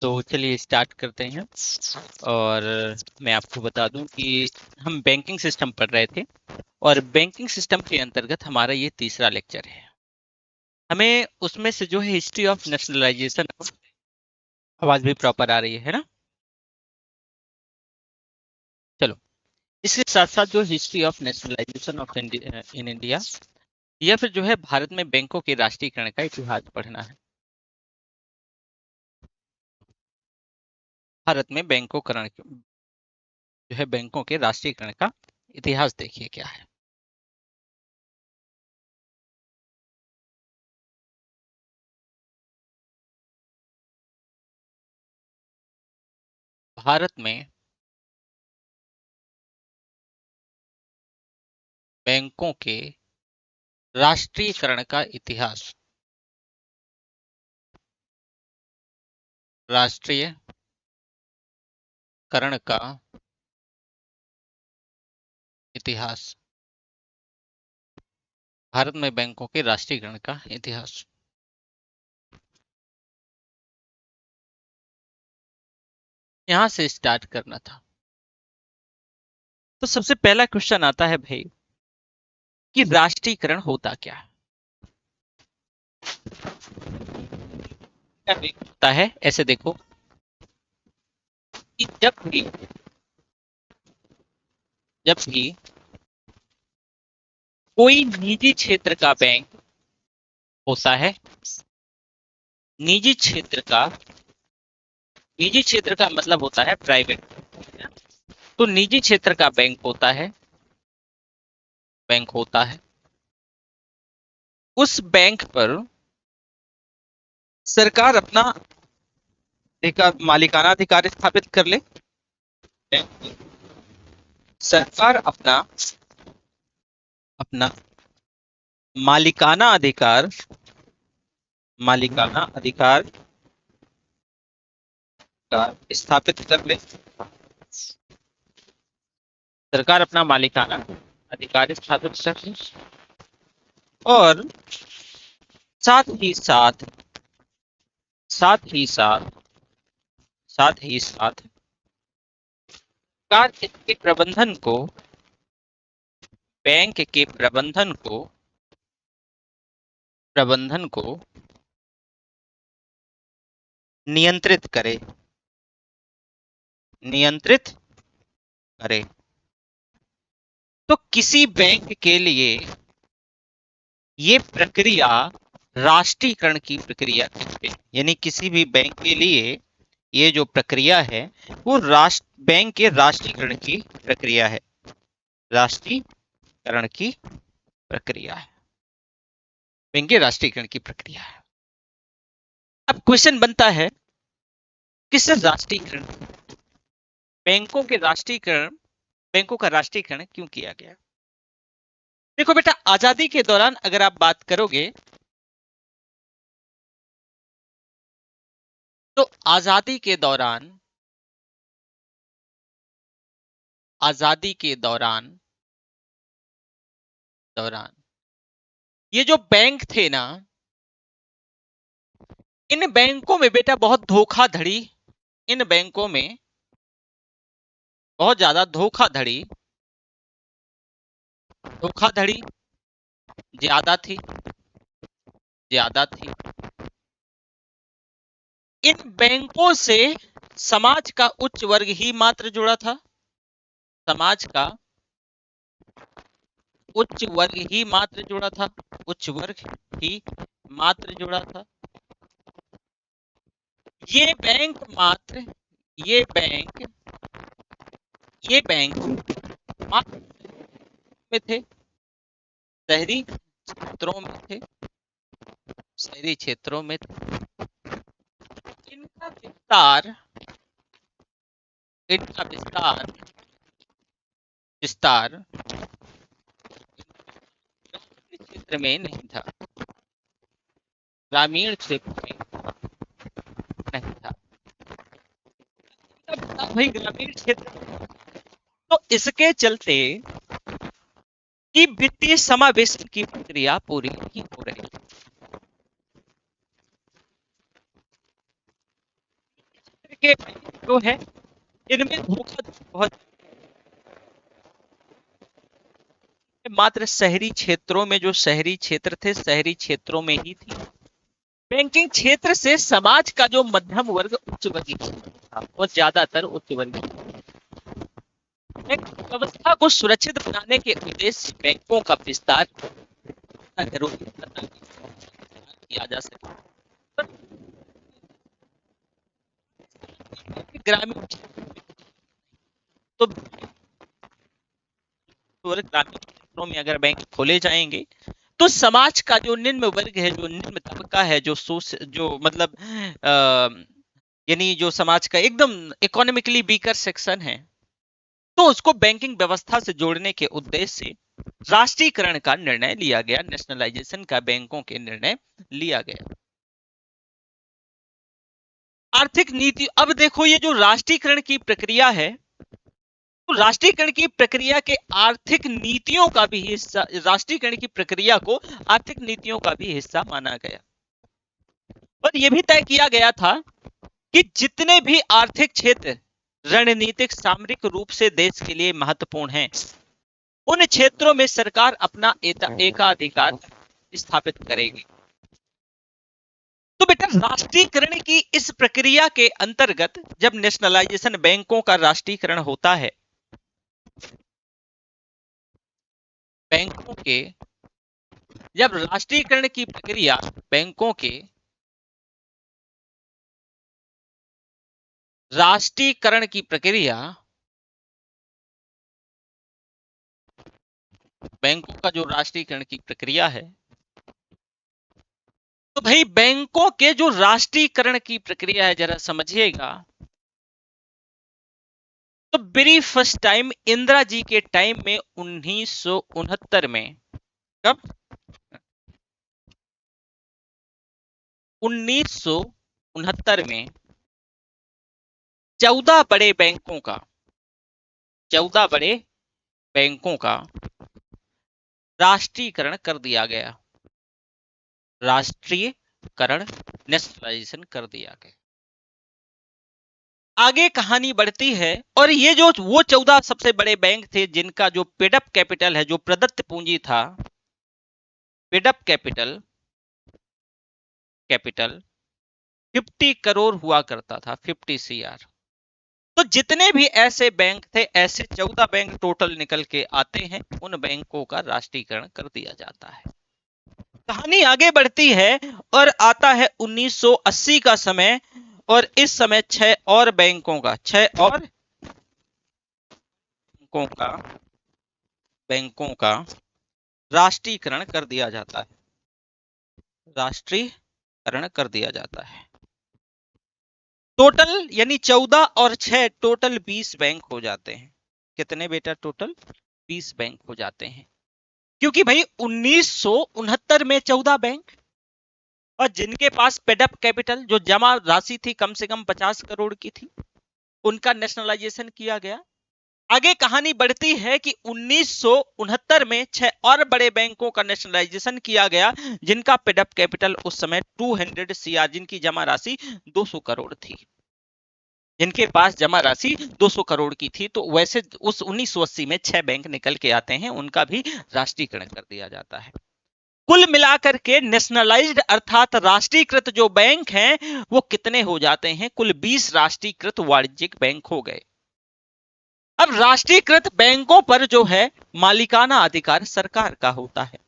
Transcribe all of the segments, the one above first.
तो चलिए स्टार्ट करते हैं। और मैं आपको बता दूं कि हम बैंकिंग सिस्टम पढ़ रहे थे और बैंकिंग सिस्टम के अंतर्गत हमारा ये तीसरा लेक्चर है। हमें उसमें से जो है हिस्ट्री ऑफ नेशनलाइजेशन, आवाज भी प्रॉपर आ रही है ना? चलो, इसके साथ साथ जो history of nationalisation of in India या फिर जो है भारत में बैंकों के राष्ट्रीयकरण का इतिहास पढ़ना है। भारत में बैंकोकरण जो है बैंकों के राष्ट्रीयकरण का इतिहास देखिए क्या है। भारत में बैंकों के राष्ट्रीयकरण का इतिहास। राष्ट्रीयकरण का इतिहास। भारत में बैंकों के राष्ट्रीयकरण का इतिहास। यहां से स्टार्ट करना था। तो सबसे पहला क्वेश्चन आता है भाई कि राष्ट्रीयकरण होता क्या है? क्या होता है? ऐसे देखो कि जब भी कोई निजी क्षेत्र का बैंक होता है, निजी क्षेत्र का मतलब होता है प्राइवेट। तो निजी क्षेत्र का बैंक होता है, उस बैंक पर सरकार अपना मालिकाना अधिकार स्थापित कर ले। सरकार अपना अपना मालिकाना अधिकार स्थापित कर ले। सरकार अपना मालिकाना अधिकार स्थापित कर ले और साथ ही साथ साथ ही साथ साथ ही साथ सरकार इसके बैंक के प्रबंधन को नियंत्रित करे। तो किसी बैंक के लिए ये प्रक्रिया राष्ट्रीयकरण की प्रक्रिया कहते हैं। यानी किसी भी बैंक के लिए ये जो प्रक्रिया है वो बैंक के राष्ट्रीयकरण की प्रक्रिया है। राष्ट्रीयकरण की प्रक्रिया है, बैंक के राष्ट्रीयकरण की प्रक्रिया है। अब क्वेश्चन बनता है किस राष्ट्रीयकरण, बैंकों का राष्ट्रीयकरण क्यों किया गया? देखो बेटा, आजादी के दौरान अगर आप बात करोगे तो आजादी के दौरान ये जो बैंक थे ना, इन बैंकों में बेटा बहुत धोखाधड़ी, इन बैंकों में बहुत ज्यादा धोखाधड़ी ज्यादा थी। इन बैंकों से समाज का उच्च वर्ग ही मात्र जुड़ा था। समाज का उच्च वर्ग ही मात्र जुड़ा था। उच्च वर्ग ही मात्र जुड़ा था। ये बैंक मात्र में थे, शहरी क्षेत्रों में थे। इनका विस्तार क्षेत्र में नहीं था, ग्रामीण क्षेत्र में नहीं था। भाई ग्रामीण क्षेत्र, तो इसके चलते कि वित्तीय समावेशन की प्रक्रिया पूरी नहीं हो रही के जो है इनमें धोखा बहुत, मात्र शहरी क्षेत्रों में, जो शहरी क्षेत्र थे शहरी क्षेत्रों में ही थी। बैंकिंग क्षेत्र से समाज का जो मध्यम वर्ग उच्च वर्गीय था वो ज्यादातर उच्च वर्गीय। व्यवस्था को सुरक्षित बनाने के उद्देश्य से बैंकों का विस्तार जरूरी किया जा सके। ग्रामीण तो ग्रामीण क्षेत्रों में अगर बैंक खोले जाएंगे तो समाज का जो निम्न वर्ग है, जो निम्न तबका है, जो मतलब यानी जो समाज का एकदम इकोनॉमिकली वीकर सेक्शन है, तो उसको बैंकिंग व्यवस्था से जोड़ने के उद्देश्य से राष्ट्रीयकरण का निर्णय लिया गया, नेशनलाइजेशन का बैंकों के निर्णय लिया गया। आर्थिक नीति, अब देखो ये जो राष्ट्रीयकरण की प्रक्रिया है, तो राष्ट्रीयकरण की प्रक्रिया के आर्थिक नीतियों का भी हिस्सा, राष्ट्रीयकरण की प्रक्रिया को आर्थिक नीतियों का भी हिस्सा माना गया। और यह भी तय किया गया था कि जितने भी आर्थिक क्षेत्र रणनीतिक सामरिक रूप से देश के लिए महत्वपूर्ण हैं, उन क्षेत्रों में सरकार अपना एकाधिकार स्थापित करेगी। तो बेटा राष्ट्रीयकरण की इस प्रक्रिया के अंतर्गत जब नेशनलाइजेशन, बैंकों का राष्ट्रीयकरण होता है, बैंकों के जब राष्ट्रीयकरण की प्रक्रिया, बैंकों के राष्ट्रीयकरण की प्रक्रिया, बैंकों का जो राष्ट्रीयकरण की प्रक्रिया है, तो भाई बैंकों के जो राष्ट्रीयकरण की प्रक्रिया है जरा समझिएगा। तो very first time Indira ji के टाइम में 1969 में, कब 1969 में 14 बड़े बैंकों का, 14 बड़े बैंकों का राष्ट्रीयकरण कर दिया गया, राष्ट्रीयकरण, नेशनलाइजेशन कर दिया गया। आगे कहानी बढ़ती है और ये जो वो 14 सबसे बड़े बैंक थे जिनका जो पेडअप कैपिटल है, जो प्रदत्त पूंजी था, पेडअप कैपिटल 50 करोड़ हुआ करता था, 50 CR। तो जितने भी ऐसे बैंक थे, ऐसे 14 बैंक टोटल निकल के आते हैं, उन बैंकों का राष्ट्रीयकरण कर दिया जाता है। कहानी आगे बढ़ती है और आता है 1980 का समय, और इस समय 6 और बैंकों का, 6 और बैंकों का राष्ट्रीयकरण कर दिया जाता है, राष्ट्रीयकरण कर दिया जाता है। टोटल यानी 14 और 6 टोटल 20 बैंक हो जाते हैं। कितने बेटा? टोटल 20 बैंक हो जाते हैं, क्योंकि भाई 1969 में 14 बैंक और जिनके पास पेडअप कैपिटल, जो जमा राशि थी कम से कम 50 करोड़ की थी, उनका नेशनलाइजेशन किया गया। आगे कहानी बढ़ती है कि 1969 में 6 और बड़े बैंकों का नेशनलाइजेशन किया गया, जिनका पेडअप कैपिटल उस समय 200 CR, जिनकी जमा राशि 200 करोड़ थी, जिनके पास जमा राशि 200 करोड़ की थी। तो वैसे उस 1980 में 6 बैंक निकल के आते हैं, उनका भी राष्ट्रीयकरण कर दिया जाता है। कुल मिलाकर के नेशनलाइज्ड अर्थात राष्ट्रीयकृत जो बैंक हैं वो कितने हो जाते हैं? कुल 20 राष्ट्रीयकृत वाणिज्यिक बैंक हो गए। अब राष्ट्रीयकृत बैंकों पर जो है मालिकाना अधिकार सरकार का होता है।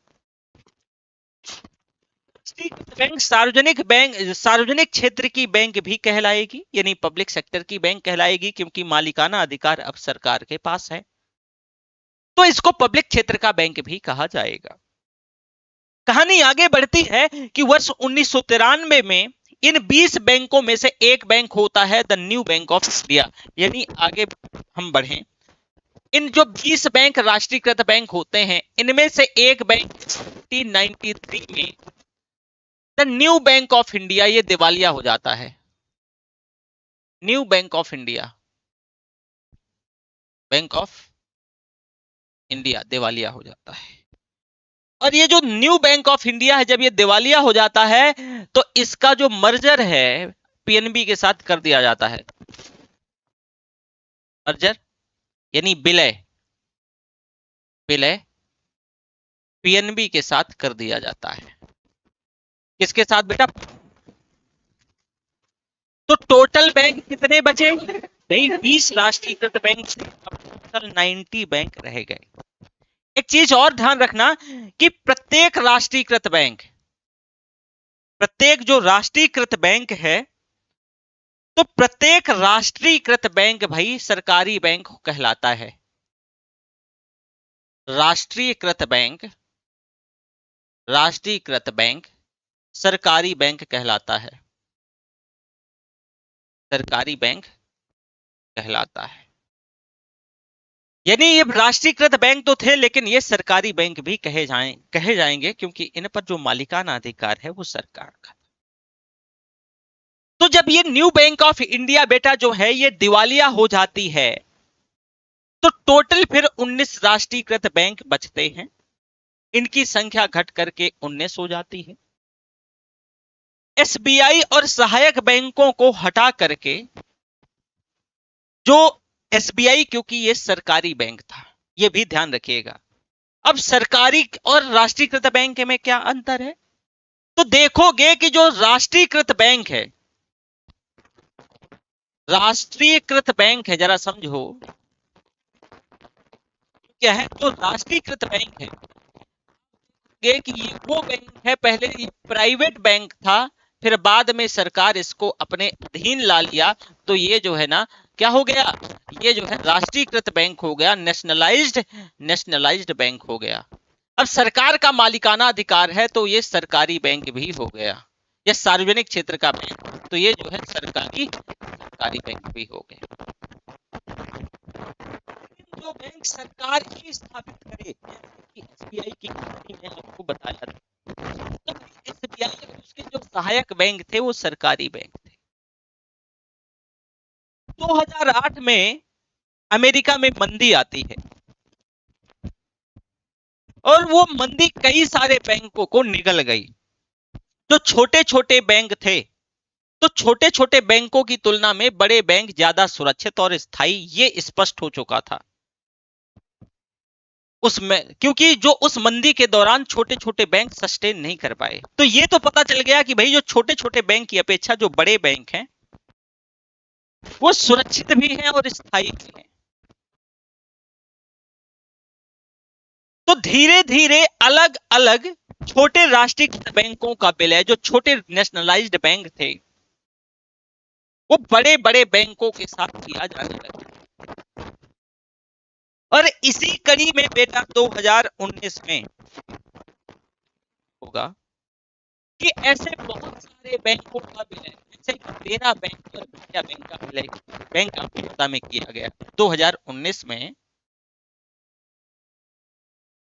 बैंक सार्वजनिक क्षेत्र की बैंक भी कहलाएगी, यानी पब्लिक सेक्टर की बैंक कहलाएगी, क्योंकि मालिकाना अधिकार अब सरकार के पास है, तो इसको पब्लिक क्षेत्र का बैंक भी कहा जाएगा। कहानी आगे बढ़ती है कि वर्ष 1993 में इन 20 बैंकों में से एक बैंक होता है the new bank of India. यानी आगे हम बढ़ें, इन जो 20 बैंक राष्ट्रीयकृत बैंक होते हैं, इनमें से एक बैंक 1993 में the new bank of India, ये दिवालिया हो जाता है। New bank of India, bank of India दिवालिया हो जाता है। और ये जो न्यू बैंक ऑफ इंडिया है, जब ये दिवालिया हो जाता है तो इसका जो मर्जर है पीएनबी के साथ कर दिया जाता है। मर्जर यानी विलय, विलय पीएनबी के साथ कर दिया जाता है। किसके साथ बेटा? तो टोटल बैंक कितने बचे? नहीं, 20 राष्ट्रीयकृत बैंक से अब टोटल 90 बैंक रह गए। एक चीज और ध्यान रखना कि प्रत्येक राष्ट्रीयकृत बैंक, प्रत्येक जो राष्ट्रीयकृत बैंक है, तो प्रत्येक राष्ट्रीयकृत बैंक भाई सरकारी बैंक कहलाता है। राष्ट्रीयकृत बैंक, राष्ट्रीयकृत बैंक सरकारी बैंक कहलाता है, सरकारी बैंक कहलाता है। यानी ये राष्ट्रीयकृत बैंक तो थे, लेकिन ये सरकारी बैंक भी कहे जाएंगे क्योंकि इन पर जो मालिकाना अधिकार है वो सरकार का। तो जब ये न्यू बैंक ऑफ इंडिया बेटा जो है ये दिवालिया हो जाती है, तो टोटल फिर 19 राष्ट्रीयकृत बैंक बचते हैं। इनकी संख्या घट करके 19 हो जाती है। एसबीआई और सहायक बैंकों को हटा करके जो एसबीआई, क्योंकि ये सरकारी बैंक था, ये भी ध्यान रखिएगा। अब सरकारी और राष्ट्रीयकृत बैंक में क्या अंतर है? तो देखोगे कि जो राष्ट्रीयकृत बैंक है, राष्ट्रीयकृत बैंक है, जरा समझो क्या है। तो राष्ट्रीयकृत बैंक है कि ये वो बैंक है, पहले ये प्राइवेट बैंक था, फिर बाद में सरकार इसको अपने अधीन ला लिया, तो ये जो है ना क्या हो गया, ये जो है राष्ट्रीयकृत बैंक हो गया, नेशनलाइज्ड बैंक हो गया। अब सरकार का मालिकाना अधिकार है तो ये सरकारी बैंक भी हो गया, ये सार्वजनिक क्षेत्र का बैंक, तो ये जो है सरकारी बैंक भी हो गया। जो बैंक सरकार ही स्थापित करे, एसबीआई की कहानी में आपको बताया था, तो एसबीआई और उसके जो सहायक बैंक थे वो सरकारी बैंक थे। 2008 में अमेरिका में मंदी आती है और वो मंदी कई सारे बैंकों को निगल गई। जो छोटे छोटे बैंक थे, तो छोटे छोटे बैंकों की तुलना में बड़े बैंक ज्यादा सुरक्षित और स्थायी, ये स्पष्ट हो चुका था उसमें, क्योंकि जो उस मंदी के दौरान छोटे छोटे बैंक सस्टेन नहीं कर पाए। तो ये तो पता चल गया कि भाई जो छोटे छोटे बैंक की अपेक्षा जो बड़े बैंक हैं वो सुरक्षित भी हैं और स्थायी भी हैं। तो धीरे धीरे अलग अलग छोटे राष्ट्रीयकृत बैंकों का विलय, जो छोटे नेशनलाइज्ड बैंक थे, वो बड़े बड़े बैंकों के साथ किया जाने लगा। और इसी कड़ी में बेटा 2019 में होगा कि ऐसे बहुत सारे बैंकों का विलय, जैसे देना बैंक और विजया बैंक का विलय बैंक ऑफ बड़ौदा में किया गया। 2019 में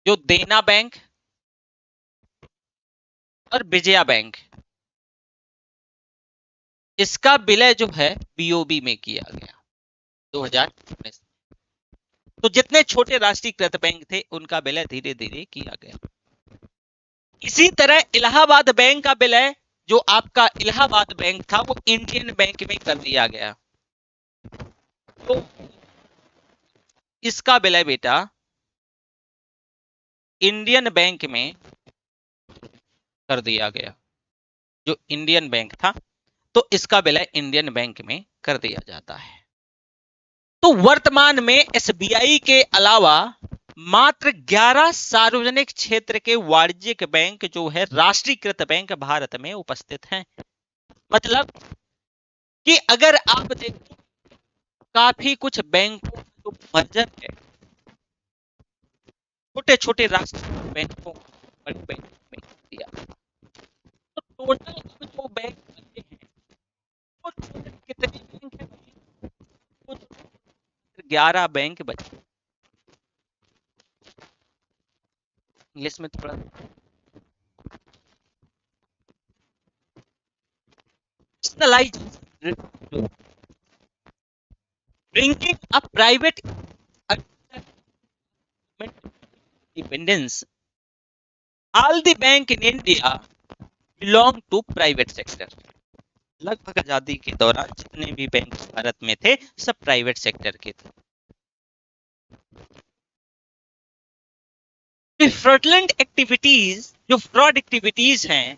जो देना बैंक और विजया बैंक, इसका विलय जो है बीओबी में किया गया 2019। तो जितने छोटे राष्ट्रीयकृत बैंक थे उनका विलय धीरे धीरे किया गया। इसी तरह इलाहाबाद बैंक का विलय, जो आपका इलाहाबाद बैंक था, वो इंडियन बैंक में कर दिया गया। तो इसका विलय बेटा इंडियन बैंक में कर दिया गया। जो इंडियन बैंक था, तो इसका विलय इंडियन बैंक में कर दिया जाता है। तो वर्तमान में एसबीआई के अलावा मात्र 11 सार्वजनिक क्षेत्र के वाणिज्यिक बैंक जो है राष्ट्रीयकृत बैंक भारत में उपस्थित हैं। मतलब कि अगर आप देखो काफी कुछ बैंकों का जो मर्जर है, छोटे छोटे राष्ट्रीय बैंकों को बड़े बैंकों में दिया, तो टोटल जो बैंक बचे हैं वो कितने बैंक है? 11 बैंक बचे। इंग्लिश में थोड़ा bringing a private independence. All the bank in India belong to private sector. लगभग आजादी के दौरान जितने भी बैंक भारत में थे सब प्राइवेट सेक्टर के थे। फ्रॉडलेंट एक्टिविटीज, जो फ्रॉड एक्टिविटीज हैं,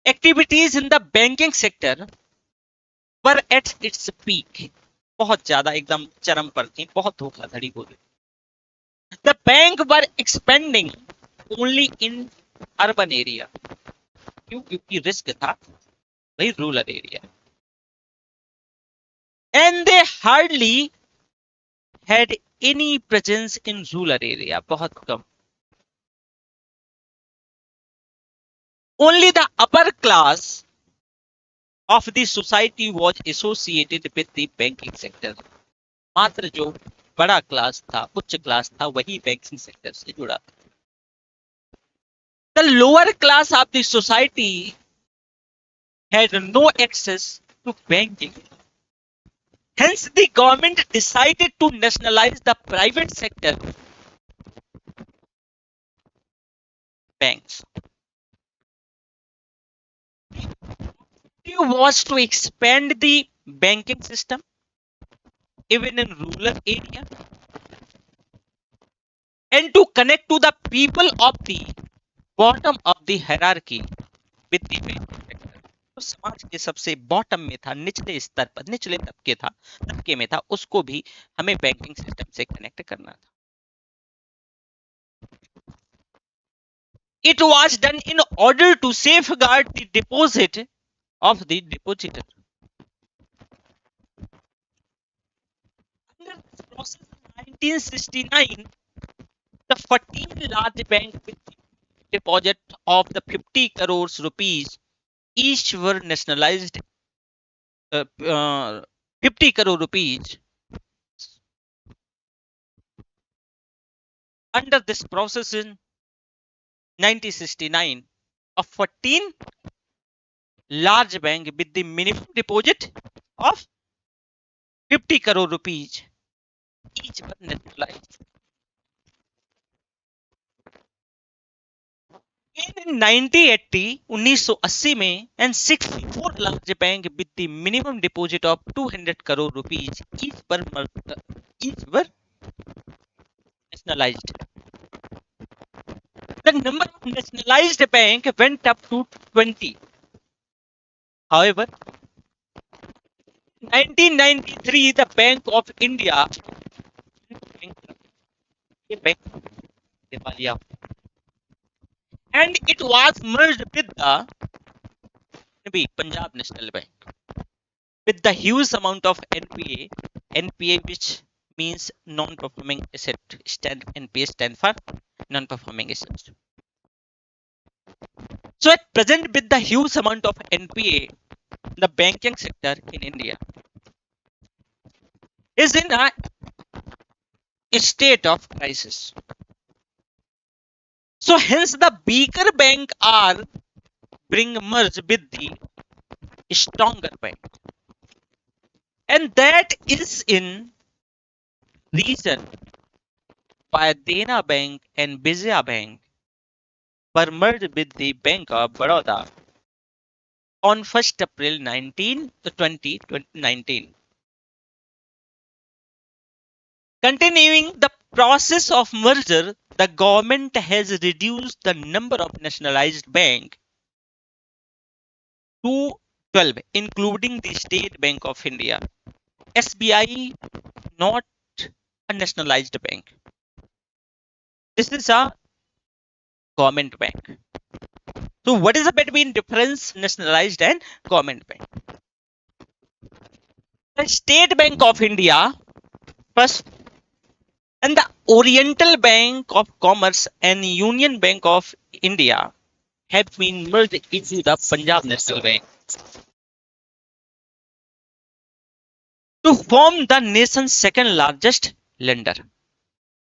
activities in the banking sector were at its peak, बहुत ज्यादा एकदम चरम पर थी, बहुत धोखाधड़ी हो रही। The bank were expending only in urban area, क्यों? क्योंकि रिस्क था भाई rural area, and they hardly had any presence in rural area, बहुत कम। Only the upper class of the society was associated with the banking sector, मात्र जो बड़ा class था, उच्च क्लास था, वही बैंकिंग सेक्टर से जुड़ा था। The lower class of the society had no access to banking. Hence, the government decided to nationalize the private sector banks. It was to expand the banking system even in rural area and to connect to the people of the bottom of the hierarchy with the banking sector. तो समाज के सबसे bottom में था, निचले स्तर पर, निचले तबके में था, उसको भी हमें बैंकिंग सिस्टम से कनेक्ट करना था। It was done in order to safeguard the deposit of the depositor. Under this process in 1969, the 14 large banks with deposit of the 50 crores rupees each were nationalized. 50 crore rupees. Under this process in 1969, a 14 large bank with the minimum deposit of 50 crore rupees each were nationalized. In 1980 में and 64 large bank with the minimum deposit of 200 crore rupees each were nationalized. The number of nationalized bank went up to 20. However, 1993 the Bank of India and it was merged with the Punjab National Bank with the huge amount of NPA which means non-performing asset. NPA stand for non-performing assets. So at present, with the huge amount of NPA, the banking sector in India is in a state of crisis. So hence the weaker bank are being merged with the stronger bank, and that is in reason why Dena Bank and Vijaya Bank were merged with the Bank of Baroda on 1st April 2019. Continuing the process of merger, the government has reduced the number of nationalized banks to 12, including the State Bank of India. SBI, not a nationalized bank. This is a government bank. So what is the between difference nationalized and government bank? The State Bank of India first, and the Oriental Bank of Commerce and Union Bank of India have been merged into the Punjab National Bank to form the nation's second largest lender.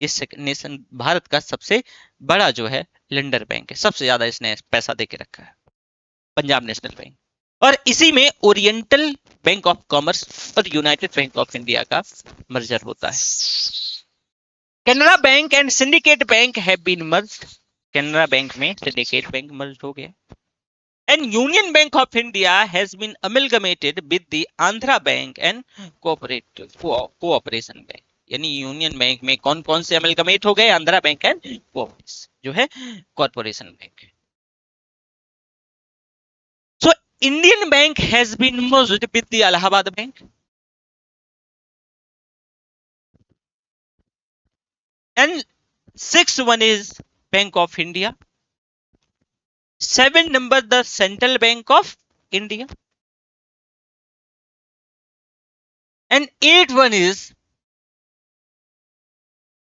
इस nation Bharat का सबसे बड़ा जो है lender bank है, सबसे ज्यादा इसने पैसा देके रखा है, पंजाब नेशनल बैंक। और इसी में ओरिएंटल बैंक ऑफ कॉमर्स और यूनाइटेड बैंक ऑफ इंडिया का मर्जर होता है। Canara bank and Syndicate bank have been merged. Canara bank में सिंडिकेट बैंक मर्ज हो गया। And Union Bank of India has been amalgamated with the Andhra bank and cooperation bank. यानी Union bank में कौन कौन से अमलगमेट हो गए? आंध्रा बैंक एंड कोऑपरेटिव जो है corporation bank. So Indian bank has been merged with the Allahabad bank and 6th one is Bank of India, 7 number the Central Bank of India, and 8 one is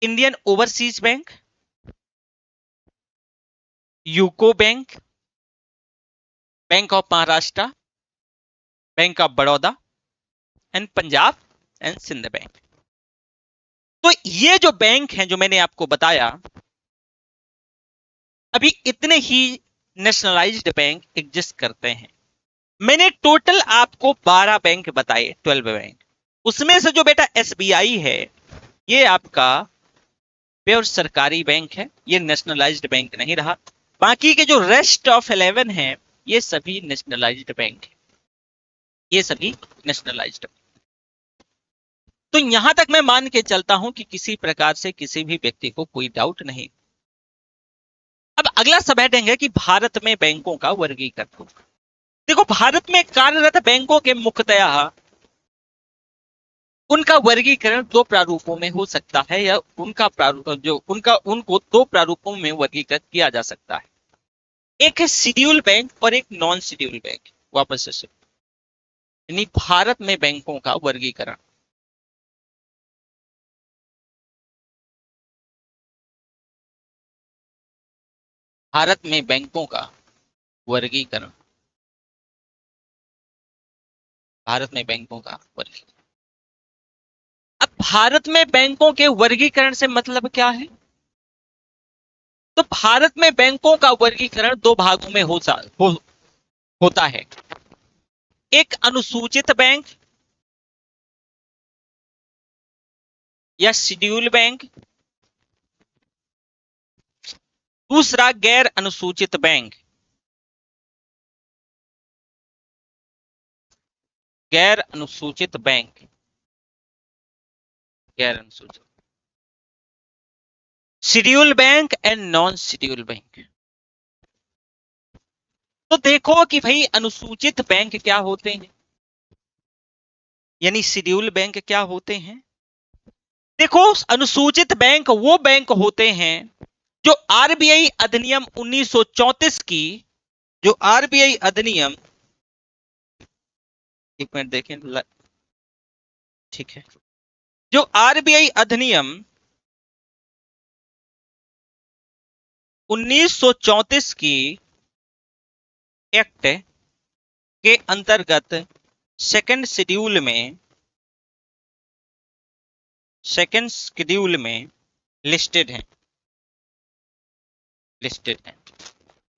Indian Overseas Bank, UCO Bank, Bank of Maharashtra, Bank of Baroda and Punjab and Sindh Bank। तो ये जो bank हैं जो मैंने आपको बताया, अभी इतने ही नेशनलाइज्ड बैंक एग्जिस्ट करते हैं। मैंने टोटल आपको 12 बैंक बताए, 12 बैंक। उसमें से जो बेटा एसबीआई है ये आपका प्योर सरकारी बैंक है, ये नेशनलाइज्ड बैंक नहीं रहा। बाकी के जो रेस्ट ऑफ 11 हैं ये सभी नेशनलाइज्ड बैंक है, ये सभी नेशनलाइज्ड। तो यहां तक मैं मान के चलता हूं कि किसी प्रकार से किसी भी व्यक्ति को कोई डाउट नहीं। अब अगला सब हेडिंग है कि भारत में बैंकों का वर्गीकरण। देखो, भारत में कार्यरत बैंकों के मुख्यतः उनका वर्गीकरण दो प्रारूपों में हो सकता है, या उनको दो प्रारूपों में वर्गीकृत किया जा सकता है। एक है शेड्यूल बैंक और एक नॉन शेड्यूल बैंक। वापस से यानी भारत में बैंकों का वर्गीकरण, भारत में बैंकों का वर्गीकरण, भारत में बैंकों का वर्गीकरण। अब भारत में बैंकों के वर्गीकरण से मतलब क्या है? तो भारत में बैंकों का वर्गीकरण दो भागों में होता है। एक अनुसूचित बैंक या शेड्यूल बैंक, दूसरा गैर अनुसूचित बैंक। गैर अनुसूचित बैंक, गैर अनुसूचित schedule bank and non schedule bank. तो देखो कि भाई अनुसूचित बैंक क्या होते हैं, यानी शेड्यूल बैंक क्या होते हैं। देखो, अनुसूचित बैंक वो बैंक होते हैं जो आरबीआई अधिनियम 1934 की, जो आरबीआई अधिनियम, एक मिनट देखें, ठीक है, जो आरबीआई अधिनियम 1934 की एक्ट के अंतर्गत सेकंड शेड्यूल में लिस्टेड हैं।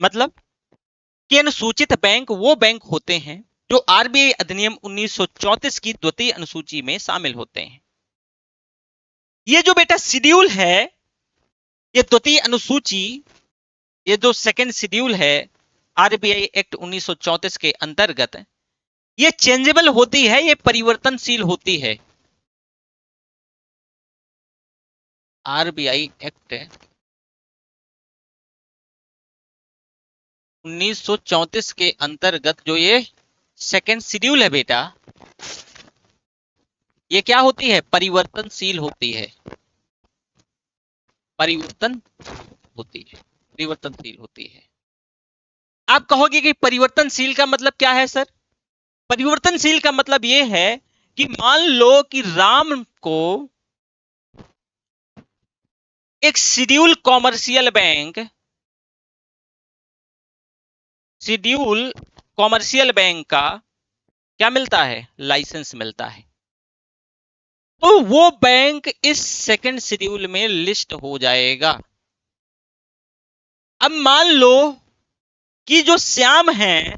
मतलब कि अनुसूचित बैंक वो बैंक होते हैं जो आरबीआई अधिनियम 1934 की द्वितीय अनुसूची में शामिल होते हैं। ये जो बेटा शेड्यूल है, ये द्वितीय अनुसूची, ये जो सेकंड शेड्यूल है आरबीआई एक्ट 1934 के अंतर्गत, ये चेंजेबल होती है, ये परिवर्तनशील होती है। आरबीआई एक्ट 1934 के अंतर्गत जो ये सेकंड शेड्यूल है बेटा, ये क्या होती है? परिवर्तनशील होती है, परिवर्तनशील होती है। आप कहोगे कि परिवर्तनशील का मतलब क्या है सर? परिवर्तनशील का मतलब ये है कि मान लो कि राम को एक शेड्यूल कॉमर्शियल बैंक का क्या मिलता है? लाइसेंस मिलता है। तो वो बैंक इस सेकंड शेड्यूल में लिस्ट हो जाएगा। अब मान लो कि जो श्याम है,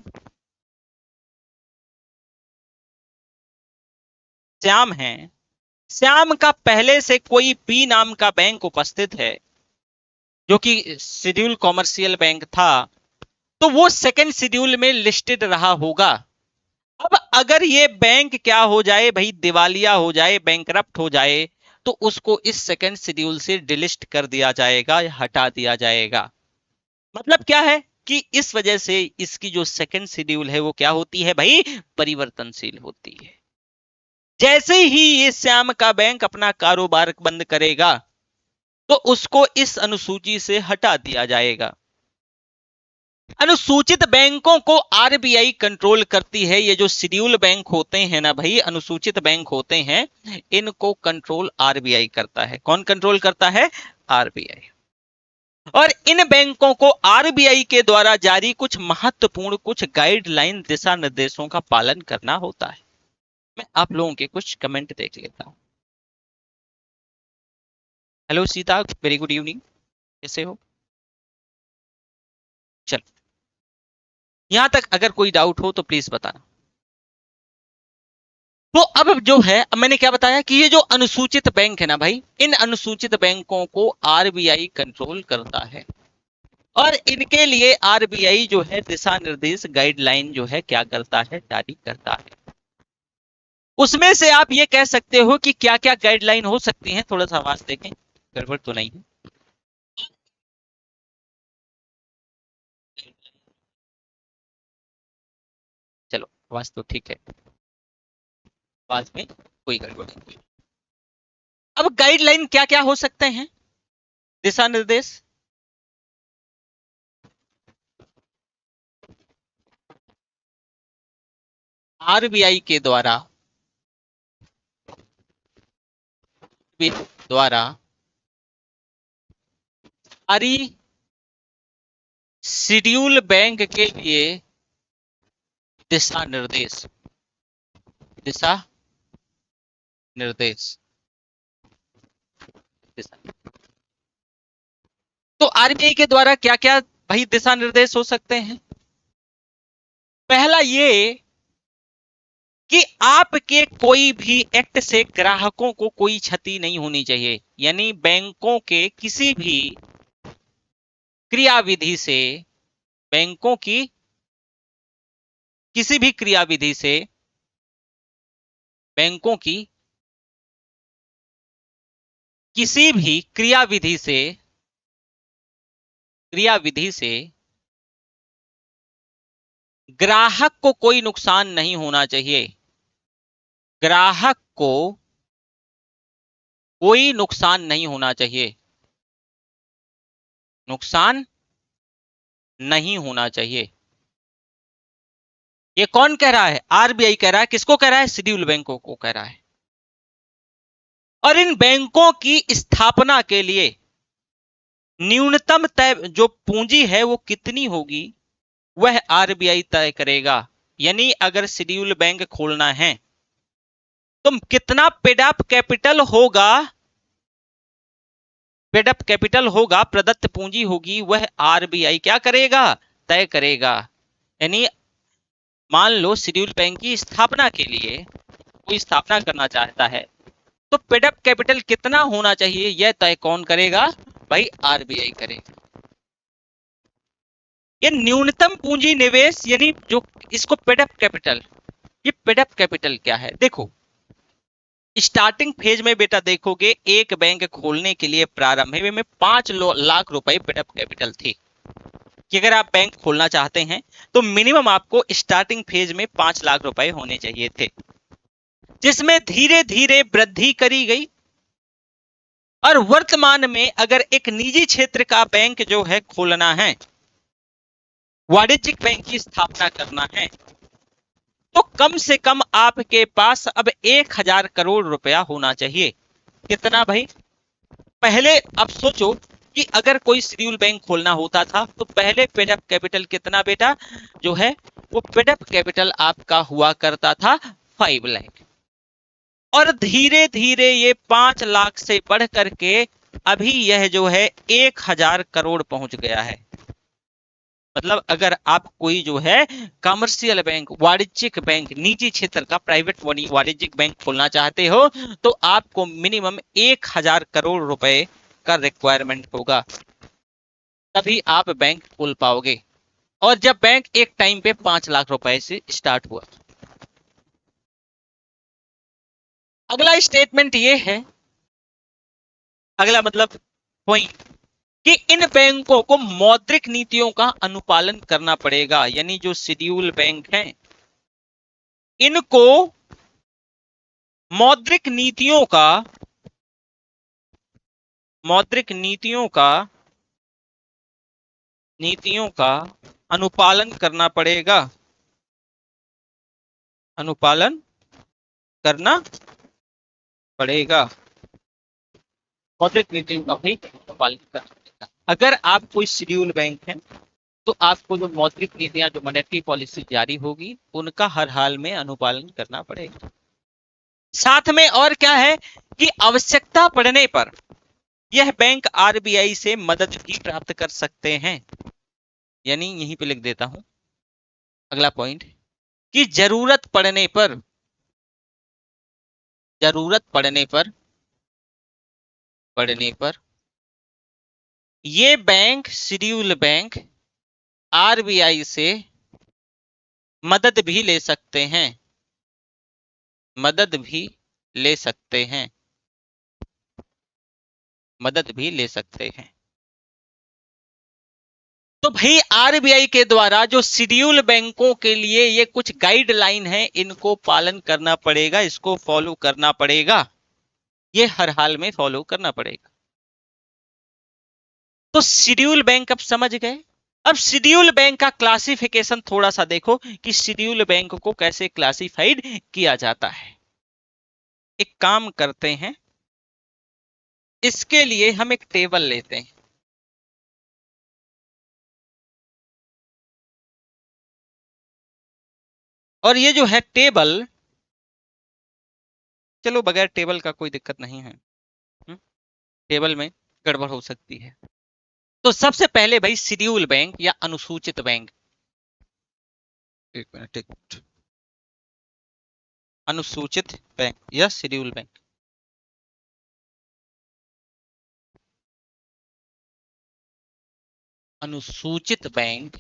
श्याम का पहले से कोई बी नाम का बैंक उपस्थित है जो कि शेड्यूल कॉमर्शियल बैंक था, तो वो सेकंड शेड्यूल में लिस्टेड रहा होगा। अब अगर ये बैंक क्या हो जाए भाई, दिवालिया हो जाए, बैंकरप्ट हो जाए, तो उसको इस सेकंड शेड्यूल से डिलिस्ट कर दिया जाएगा या हटा दिया जाएगा। मतलब क्या है कि इस वजह से इसकी जो सेकंड शेड्यूल है वो क्या होती है भाई, परिवर्तनशील होती है। जैसे ही ये श्याम का बैंक अपना कारोबार बंद करेगा तो उसको इस अनुसूची से हटा दिया जाएगा। अनुसूचित बैंकों को आरबीआई कंट्रोल करती है। ये जो शेड्यूल बैंक होते हैं ना भाई, अनुसूचित बैंक होते हैं, इनको कंट्रोल आरबीआई करता है। कौन कंट्रोल करता है? आरबीआई। और इन बैंकों को आरबीआई के द्वारा जारी कुछ महत्वपूर्ण, कुछ गाइडलाइन, दिशा निर्देशों का पालन करना होता है। मैं आप लोगों के कुछ कमेंट देख लेता हूं। Hello Sita, very good evening, कैसे हो? चलो, यहां तक अगर कोई डाउट हो तो प्लीज बताना। तो अब जो है, अब मैंने क्या बताया कि ये जो अनुसूचित बैंक है ना भाई, इन अनुसूचित बैंकों को आरबीआई कंट्रोल करता है और इनके लिए आरबीआई जो है दिशा निर्देश, गाइडलाइन जो है क्या करता है, जारी करता है। उसमें से आप ये कह सकते हो कि क्या क्या गाइडलाइन हो सकती हैं। थोड़ा सा आवाज देखें, गड़बड़ तो नहीं है? चलो, आवाज तो ठीक है, आवाज में कोई गड़बड़ नहीं। अब गाइडलाइन क्या क्या हो सकते हैं, दिशा निर्देश? आरबीआई के द्वारा द्वारा जारी शेड्यूल बैंक के लिए दिशा निर्देश, दिशा निर्देश, तो आरबीआई के द्वारा क्या क्या भाई दिशा निर्देश हो सकते हैं? पहला ये कि आपके कोई भी एक्ट से ग्राहकों को कोई क्षति नहीं होनी चाहिए। यानी बैंकों के किसी भी क्रियाविधि से, बैंकों की किसी भी क्रियाविधि से, बैंकों की किसी भी क्रियाविधि से ग्राहक को कोई नुकसान नहीं होना चाहिए। ग्राहक को कोई नुकसान नहीं होना चाहिए, नुकसान नहीं होना चाहिए। ये कौन कह रहा है? आरबीआई कह रहा है। किसको कह रहा है? शेड्यूल बैंकों को कह रहा है। और इन बैंकों की स्थापना के लिए न्यूनतम तय जो पूंजी है वो कितनी होगी, वह आरबीआई तय करेगा। यानी अगर शेड्यूल बैंक खोलना है तो कितना पेडअप कैपिटल होगा, पेडअप कैपिटल होगा, प्रदत्त पूंजी होगी, वह आरबीआई क्या करेगा? तय करेगा। यानी मान लो शेड्यूल बैंक की स्थापना के लिए कोई स्थापना करना चाहता है तो पेडअप कैपिटल कितना होना चाहिए, यह तय कौन करेगा? भाई आरबीआई करेगा। ये न्यूनतम पूंजी निवेश, यानी जो इसको पेडअप कैपिटल, ये पेडअप कैपिटल क्या है? देखो, स्टार्टिंग फेज में बेटा देखोगे एक बैंक खोलने के लिए प्रारंभ में 5 लाख रुपए पेडअप कैपिटल थी कि अगर आप बैंक खोलना चाहते हैं तो मिनिमम आपको स्टार्टिंग फेज में 5 लाख रुपए होने चाहिए थे, जिसमें धीरे धीरे वृद्धि करी गई। और वर्तमान में अगर एक निजी क्षेत्र का बैंक जो है खोलना है, वाणिज्यिक बैंक की स्थापना करना है, तो कम से कम आपके पास अब 1000 करोड़ रुपया होना चाहिए। कितना भाई? पहले अब सोचो कि अगर कोई शेड्यूल बैंक खोलना होता था तो पहले पेडअप कैपिटल कितना बेटा जो है, वो पेडअप कैपिटल आपका हुआ करता था 5 लाख। और धीरे धीरे ये 5 लाख से बढ़ करके अभी यह जो है 1000 करोड़ पहुंच गया है। मतलब अगर आप कोई जो है कमर्शियल बैंक, वाणिज्यिक बैंक, निजी क्षेत्र का प्राइवेट वाणिज्यिक बैंक खोलना चाहते हो तो आपको मिनिमम 1000 करोड़ रुपए का रिक्वायरमेंट होगा, तभी आप बैंक खोल पाओगे। और जब बैंक एक टाइम पे 5 लाख रुपए से स्टार्ट हुआ। अगला स्टेटमेंट ये है अगला मतलब पॉइंट कि इन बैंकों को मौद्रिक नीतियों का अनुपालन करना पड़ेगा, यानी जो शेड्यूल बैंक हैं इनको मौद्रिक नीतियों का नीतियों का अनुपालन करना पड़ेगा, अनुपालन करना पड़ेगा, मौद्रिक नीतियों का भी अनुपालन करना पड़ेगा। अगर आप कोई शेड्यूल बैंक है तो आपको जो मौद्रिक नीतियां, जो मॉनेटरी पॉलिसी जारी होगी उनका हर हाल में अनुपालन करना पड़ेगा। साथ में और क्या है कि आवश्यकता पड़ने पर यह बैंक आरबीआई से मदद भी प्राप्त कर सकते हैं, यानी यहीं पे लिख देता हूं अगला पॉइंट कि जरूरत पड़ने पर ये बैंक, शेड्यूल बैंक आरबीआई से मदद भी ले सकते हैं, मदद भी ले सकते हैं। तो भाई आरबीआई के द्वारा जो शेड्यूल बैंकों के लिए ये कुछ गाइडलाइन है, इनको पालन करना पड़ेगा, इसको फॉलो करना पड़ेगा, ये हर हाल में फॉलो करना पड़ेगा। तो शेड्यूल बैंक अब समझ गए। अब शेड्यूल बैंक का क्लासिफिकेशन थोड़ा सा देखो कि शेड्यूल बैंक को कैसे क्लासिफाइड किया जाता है। एक काम करते हैं, इसके लिए हम एक टेबल लेते हैं। और ये जो है टेबल, चलो बगैर टेबल का कोई दिक्कत नहीं है, टेबल में गड़बड़ हो सकती है। तो सबसे पहले भाई शेड्यूल बैंक या अनुसूचित बैंक, एक मिनट, अनुसूचित बैंक या शेड्यूल बैंक, अनुसूचित बैंक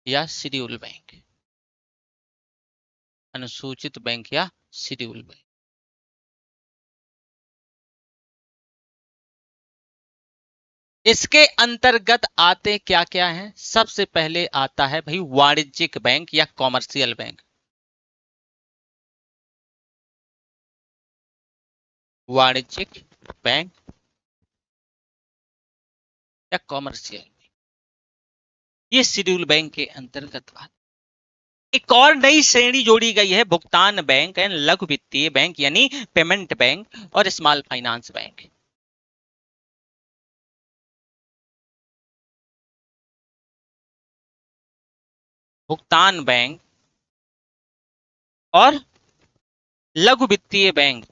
या शेड्यूल बैंक, अनुसूचित बैंक या शेड्यूल बैंक। इसके अंतर्गत आते क्या क्या हैं? सबसे पहले आता है भाई वाणिज्यिक बैंक या कॉमर्शियल बैंक, वाणिज्यिक बैंक या कॉमर्शियल बैंक, ये शेड्यूल बैंक के अंतर्गत आता। एक और नई श्रेणी जोड़ी गई है भुगतान बैंक एंड लघु वित्तीय बैंक, यानी पेमेंट बैंक और स्मॉल फाइनेंस बैंक। भुगतान बैंक और लघु वित्तीय बैंक,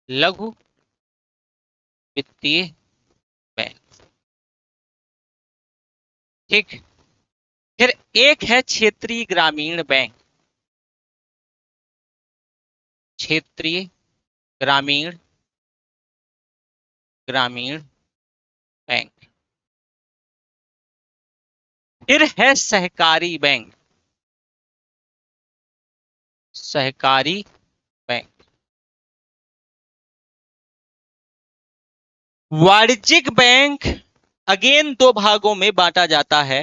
लघु वित्तीय बैंक, ठीक। फिर एक है क्षेत्रीय ग्रामीण बैंक, क्षेत्रीय ग्रामीण बैंक। फिर है सहकारी बैंक, सहकारी बैंक। वाणिज्यिक बैंक अगेन दो भागों में बांटा जाता है।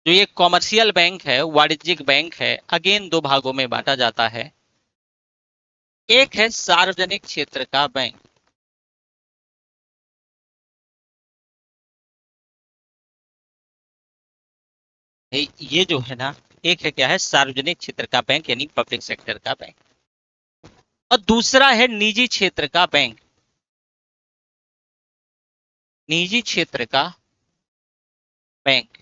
जो ये कॉमर्शियल बैंक है, वाणिज्यिक बैंक है, अगेन दो भागों में बांटा जाता है। एक है सार्वजनिक क्षेत्र का बैंक, ये जो है ना, एक है क्या है, सार्वजनिक क्षेत्र का बैंक यानी पब्लिक सेक्टर का बैंक, और दूसरा है निजी क्षेत्र का बैंक, निजी क्षेत्र का बैंक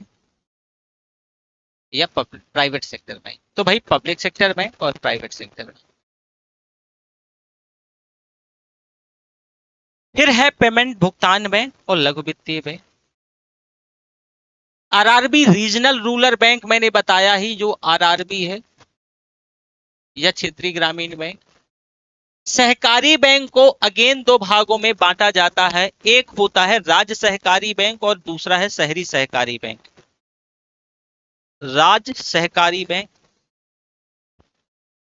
या प्राइवेट सेक्टर बैंक। तो भाई पब्लिक सेक्टर बैंक और प्राइवेट सेक्टर बैंक। फिर है पेमेंट भुगतान बैंक और लघु वित्तीय bank. RRB regional rural bank मैंने बताया ही, जो आरआरबी है या क्षेत्रीय ग्रामीण बैंक। सहकारी बैंक को अगेन दो भागों में बांटा जाता है, एक होता है राज्य सहकारी बैंक और दूसरा है शहरी सहकारी बैंक। राज्य सहकारी बैंक,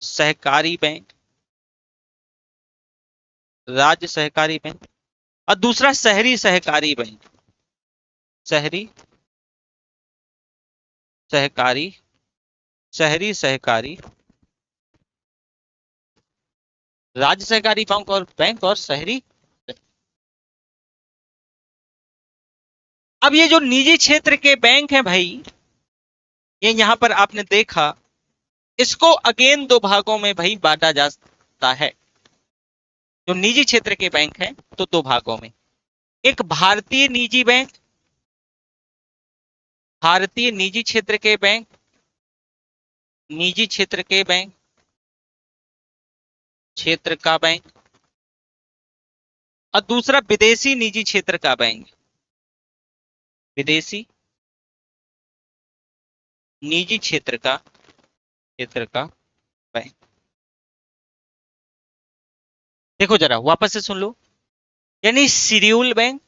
सहकारी बैंक राज्य सहकारी बैंक, और दूसरा शहरी सहकारी बैंक। शहरी सहकारी, शहरी सहकारी, राज्य सहकारी बैंक और शहरी। अब ये जो निजी क्षेत्र के बैंक हैं भाई, ये यहां पर आपने देखा, इसको अगेन दो भागों में भाई बांटा जा सकता है। जो निजी क्षेत्र के बैंक हैं तो दो भागों में, एक भारतीय निजी बैंक, भारतीय निजी क्षेत्र के बैंक, निजी क्षेत्र के बैंक, क्षेत्र का बैंक, और दूसरा विदेशी निजी क्षेत्र का बैंक, विदेशी निजी क्षेत्र का बैंक। देखो जरा वापस से सुन लो, यानी schedule bank,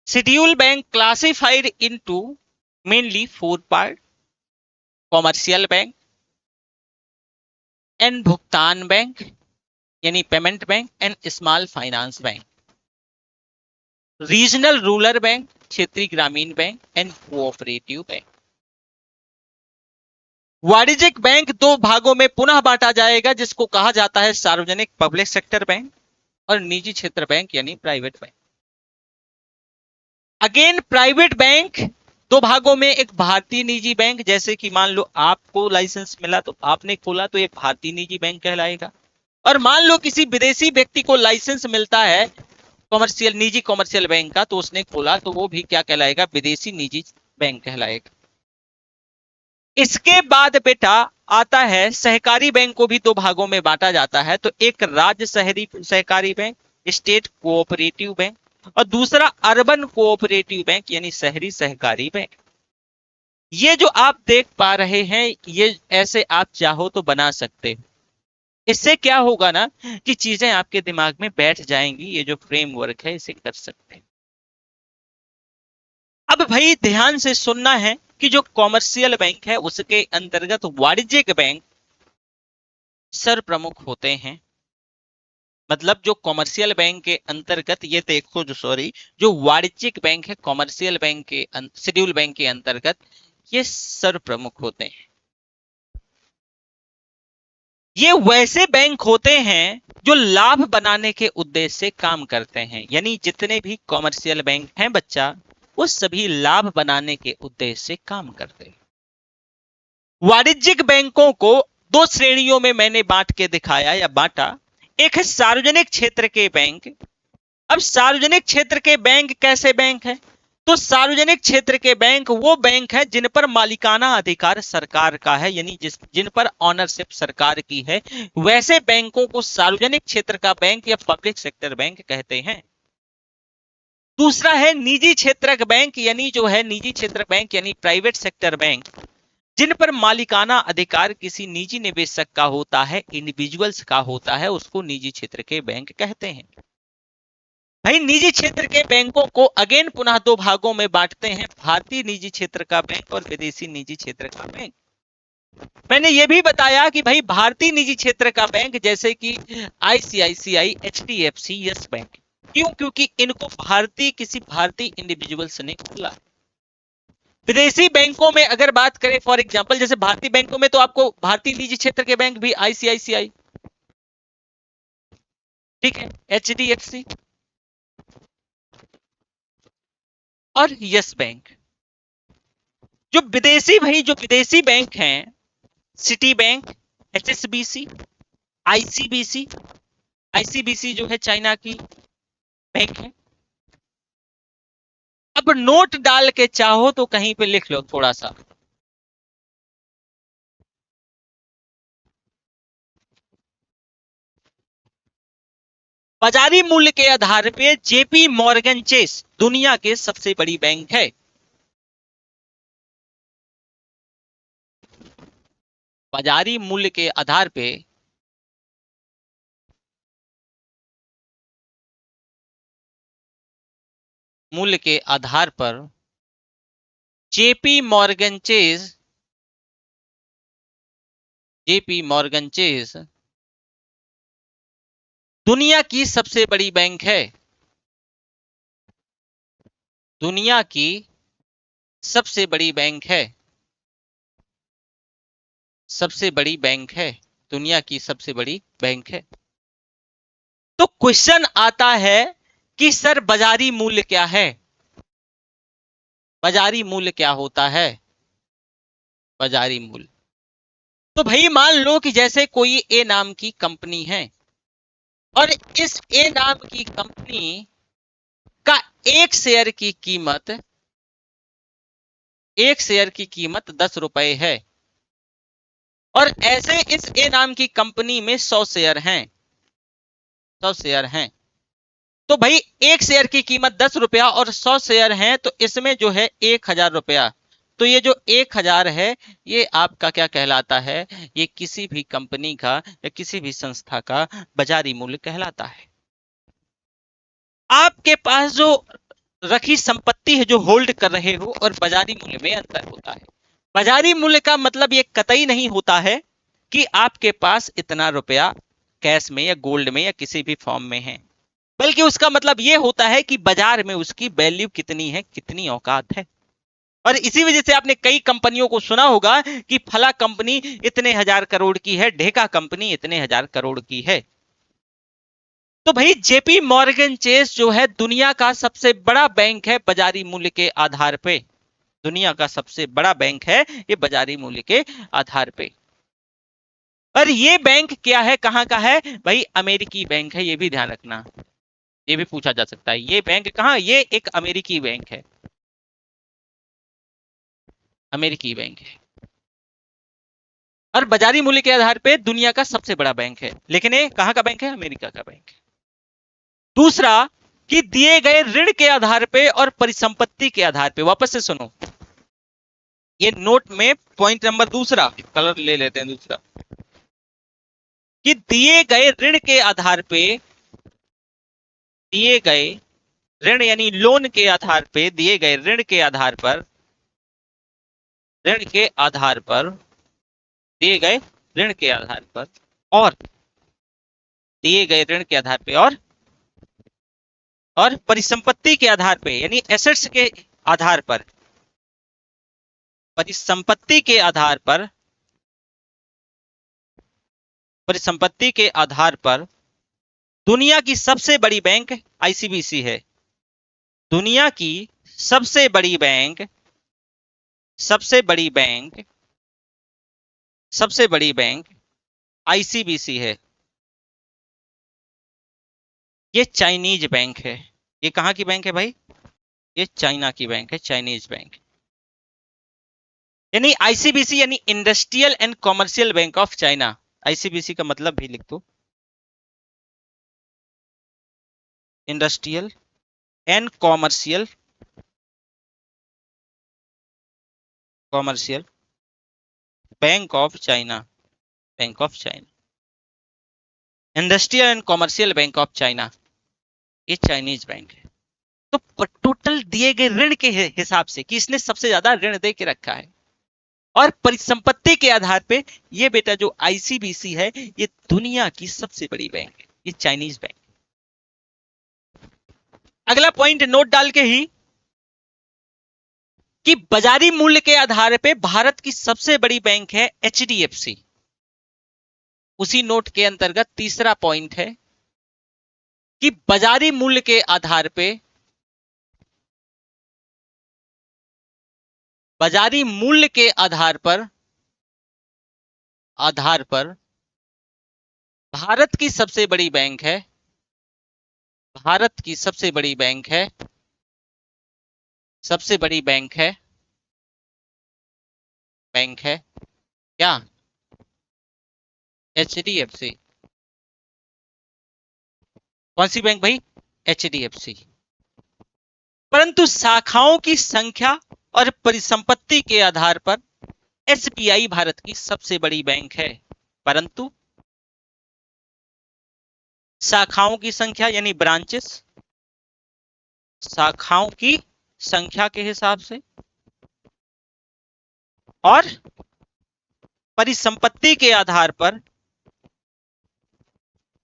schedule bank classified into mainly four part, commercial bank and भुगतान बैंक यानी payment bank and small finance bank, regional rural bank क्षेत्रीय ग्रामीण बैंक एंड कोऑपरेटिव बैंक। वाणिज्यिक बैंक दो भागों में पुनः बांटा जाएगा, जिसको कहा जाता है सार्वजनिक पब्लिक सेक्टर बैंक और निजी क्षेत्र बैंक यानी private bank. Again private bank दो भागों में, एक भारतीय निजी बैंक, जैसे कि मान लो आपको लाइसेंस मिला तो आपने खोला तो एक भारतीय निजी बैंक कहलाएगा, और मान लो किसी विदेशी व्यक्ति को लाइसेंस मिलता है कॉमर्शियल, निजी कॉमर्शियल बैंक का, तो उसने खोला तो वो भी क्या कहलाएगा, विदेशी निजी बैंक कहलाएगा। इसके बाद बेटा आता है सहकारी बैंक को भी दो भागों में बांटा जाता है, तो एक राज्य शहरी सहकारी बैंक स्टेट कोऑपरेटिव बैंक, और दूसरा अर्बन कोऑपरेटिव बैंक यानी शहरी सहकारी बैंक। ये जो आप देख पा रहे हैं, ये ऐसे आप चाहो तो बना सकते हो। इससे क्या होगा ना कि चीजें आपके दिमाग में बैठ जाएंगी, ये जो फ्रेमवर्क है इसे कर सकते हैं। अब भाई ध्यान से सुनना है कि जो कॉमर्शियल बैंक है उसके अंतर्गत वाणिज्यिक बैंक सर प्रमुख होते हैं। मतलब जो कॉमर्शियल बैंक के अंतर्गत, ये देखो जो सॉरी, जो वाणिज्यिक बैंक है कॉमर्शियल बैंक के शेड्यूल बैंक के अंतर्गत, ये सर प्रमुख होते हैं। ये वैसे बैंक होते हैं जो लाभ बनाने के उद्देश्य से काम करते हैं, यानी जितने भी कॉमर्शियल बैंक हैं बच्चा, वो सभी लाभ बनाने के उद्देश्य से काम करते हैं। वाणिज्यिक बैंकों को दो श्रेणियों में मैंने बांट के दिखाया या बांटा। एक है सार्वजनिक क्षेत्र के बैंक। अब सार्वजनिक क्षेत्र के बैंक कैसे बैंक है, तो सार्वजनिक क्षेत्र के बैंक वो बैंक है जिन पर मालिकाना अधिकार सरकार का है, यानी जिन पर ऑनरशिप सरकार की है, वैसे बैंकों को सार्वजनिक क्षेत्र का बैंक या पब्लिक सेक्टर बैंक कहते हैं। दूसरा है निजी क्षेत्र बैंक, यानी जो है निजी क्षेत्र बैंक यानी प्राइवेट सेक्टर बैंक, जिन पर मालिकाना अधिकार किसी निजी निवेशक का होता है, इंडिविजुअल्स का होता है, उसको निजी क्षेत्र के बैंक कहते हैं। भाई निजी क्षेत्र के बैंकों को अगेन पुनः दो भागों में बांटते हैं, भारतीय निजी क्षेत्र का बैंक और विदेशी निजी क्षेत्र का बैंक। मैंने यह भी बताया कि भाई भारतीय निजी क्षेत्र का बैंक जैसे कि आईसीआईसीआई, एचडीएफसी, यस बैंक, क्यों, क्योंकि इनको किसी भारतीय इंडिविजुअल्स ने खोला। विदेशी बैंकों में अगर बात करें, फॉर एग्जांपल जैसे भारतीय बैंकों में तो आपको भारतीय निजी क्षेत्र के बैंक भी आईसीआईसीआई, ठीक है, एचडीएफसी और यस बैंक। जो विदेशी बैंक हैं, city bank, HSBC, ICBC, ICBC जो है चाइना की बैंक है। अब नोट डाल के चाहो तो कहीं पे लिख लो थोड़ा सा, बाजारी मूल्य के आधार पे जेपी मॉर्गन चेस दुनिया के सबसे बड़ी बैंक है। बाजारी मूल्य के आधार पे जेपी मॉर्गन चेस दुनिया की सबसे बड़ी बैंक है, दुनिया की सबसे बड़ी बैंक है, सबसे बड़ी बैंक है, दुनिया की सबसे बड़ी बैंक है। तो क्वेश्चन आता है कि सर बाजारी मूल्य क्या है, बाजारी मूल्य क्या होता है, बाजारी मूल्य। तो भाई मान लो कि जैसे कोई ए नाम की कंपनी है और इस ए नाम की कंपनी का एक शेयर की कीमत, एक शेयर की कीमत 10 रुपए है और ऐसे इस ए नाम की कंपनी में 100 शेयर हैं, 100 शेयर हैं। तो भाई एक शेयर की कीमत 10 रुपया और 100 शेयर हैं, तो इसमें जो है 1000 रुपया। तो ये जो 1000 है ये आपका क्या कहलाता है, ये किसी भी कंपनी का या किसी भी संस्था का बाजारी मूल्य कहलाता है। आपके पास जो रखी संपत्ति है, जो होल्ड कर रहे हो, और बाजारी मूल्य में अंतर होता है। बाजारी मूल्य का मतलब ये कतई नहीं होता है कि आपके पास इतना रुपया कैश में या गोल्ड में या किसी भी फॉर्म में है, बल्कि उसका मतलब यह होता है कि बाजार में उसकी वैल्यू कितनी है, कितनी औकात है। और इसी वजह से आपने कई कंपनियों को सुना होगा कि फला कंपनी इतने हजार करोड़ की है, ढेका कंपनी इतने हजार करोड़ की है। तो भाई जेपी मॉर्गन चेस जो है दुनिया का सबसे बड़ा बैंक है बाजारी मूल्य के आधार पे, दुनिया का सबसे बड़ा बैंक है ये बाजारी मूल्य के आधार पे। और ये बैंक क्या है, कहां का है भाई, अमेरिकी बैंक है, ये भी ध्यान रखना, ये भी पूछा जा सकता है। ये बैंक कहां, ये एक अमेरिकी बैंक है, अमेरिकी बैंक है और बाजारी मूल्य के आधार पे दुनिया का सबसे बड़ा बैंक है। लेकिन ये कहां का बैंक है, अमेरिका का बैंक है। दूसरा कि दिए गए ऋण के आधार पे और परिसंपत्ति के आधार पे, वापस से सुनो ये नोट में पॉइंट नंबर दूसरा, कलर ले लेते हैं दूसरा, कि दिए गए ऋण के आधार पे, दिए गए ऋण यानी लोन के आधार पे, दिए गए ऋण के आधार पर, ऋण के आधार पर, दिए गए ऋण के आधार पर और दिए गए ऋण के आधार पे और परिसंपत्ति के आधार पे यानी एसेट्स के आधार पर, परिसंपत्ति के आधार पर, परिसंपत्ति के आधार पर दुनिया की सबसे बड़ी बैंक आईसीबीसी है। दुनिया की सबसे बड़ी बैंक, सबसे बड़ी बैंक, सबसे बड़ी बैंक आईसीबीसी है। ये चाइनीज बैंक है। ये कहां की बैंक है भाई, ये चाइना की बैंक है, चाइनीज बैंक। यानी आईसीबीसी यानी industrial and commercial bank of China. ICBC का मतलब भी लिख दो, industrial and commercial, commercial bank of China, bank of China, industrial and commercial bank of China, ये चाइनीज बैंक है। तो टोटल दिए गए ऋण के हिसाब से कि इसने सबसे ज्यादा ऋण दे के रखा है, और परिसंपत्ति के आधार पे ये बेटा जो आईसीबीसी है ये दुनिया की सबसे बड़ी बैंक है, ये चाइनीज बैंक। अगला पॉइंट नोट डाल के ही कि बाजारी मूल्य के आधार पे भारत की सबसे बड़ी बैंक है एचडीएफसी। उसी नोट के अंतर्गत तीसरा पॉइंट है कि बाजारी मूल्य के आधार पे, बाजारी मूल्य के आधार पर, आधार पर भारत की सबसे बड़ी बैंक है, भारत की सबसे बड़ी बैंक है, सबसे बड़ी बैंक है, बैंक है क्या, एचडीएफसी। कौन सी बैंक भाई, एचडीएफसी। परंतु शाखाओं की संख्या और परिसंपत्ति के आधार पर एसबीआई भारत की सबसे बड़ी बैंक है। परंतु शाखाओं की संख्या यानी ब्रांचेस, शाखाओं की संख्या के हिसाब से और परिसंपत्ति के आधार पर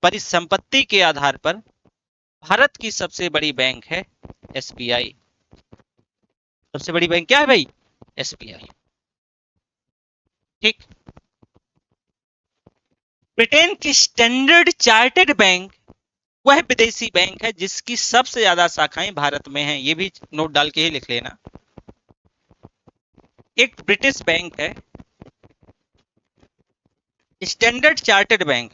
परिसंपत्ति के आधार पर भारत की सबसे बड़ी बैंक है एसबीआई। सबसे बड़ी बैंक क्या है भाई? एसबीआई। ठीक। ब्रिटेन की स्टैंडर्ड चार्टर्ड बैंक वह विदेशी बैंक है जिसकी सबसे ज्यादा शाखाएं भारत में हैं। ये भी नोट डाल के ही लिख लेना। एक ब्रिटिश बैंक है standard chartered bank.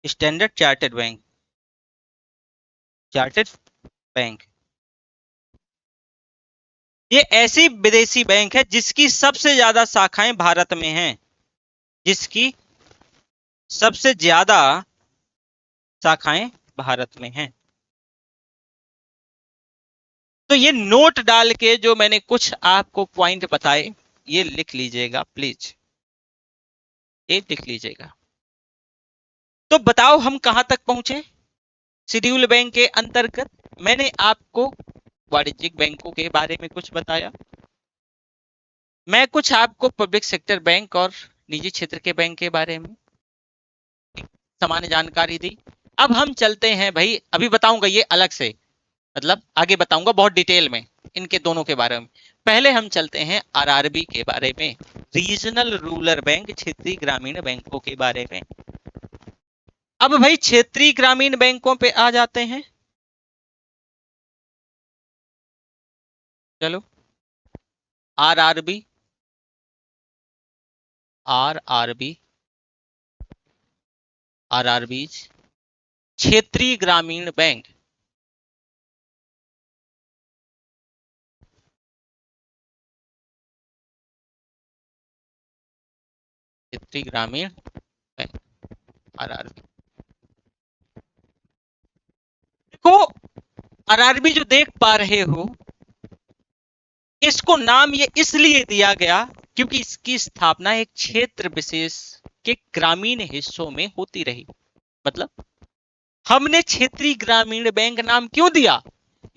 Standard chartered bank, chartered bank, ये ऐसी विदेशी बैंक है जिसकी सबसे ज्यादा शाखाएं भारत में हैं। जिसकी सबसे ज्यादा शाखाएं भारत में हैं। तो ये नोट डाल के जो मैंने कुछ आपको पॉइंट बताए ये लिख लीजिएगा प्लीज, ये लिख लीजिएगा। तो बताओ हम कहां तक पहुंचे शेड्यूल बैंक के अंतर्गत। मैंने आपको वाणिज्यिक बैंकों के बारे में कुछ बताया, मैं कुछ आपको पब्लिक सेक्टर बैंक और निजी क्षेत्र के बैंक के बारे में सामान्य जानकारी दी। अब हम चलते हैं भाई, अभी बताऊंगा ये अलग से, मतलब आगे बताऊंगा बहुत डिटेल में इनके दोनों के बारे में। पहले हम चलते हैं आरआरबी के बारे में, रीजनल रूरल बैंक, क्षेत्रीय ग्रामीण बैंकों के बारे में। अब भाई क्षेत्रीय ग्रामीण बैंकों पे आ जाते हैं। चलो आरआरबी, आरआरबी, आरआरबी क्षेत्रीय ग्रामीण बैंक। क्षेत्रीय ग्रामीण बैंक आरआरबी। देखो आरआरबी जो देख पा रहे हो, इसको नाम ये इसलिए दिया गया क्योंकि इसकी स्थापना एक क्षेत्र विशेष के ग्रामीण हिस्सों में होती रही। मतलब हमने क्षेत्रीय ग्रामीण बैंक नाम क्यों दिया?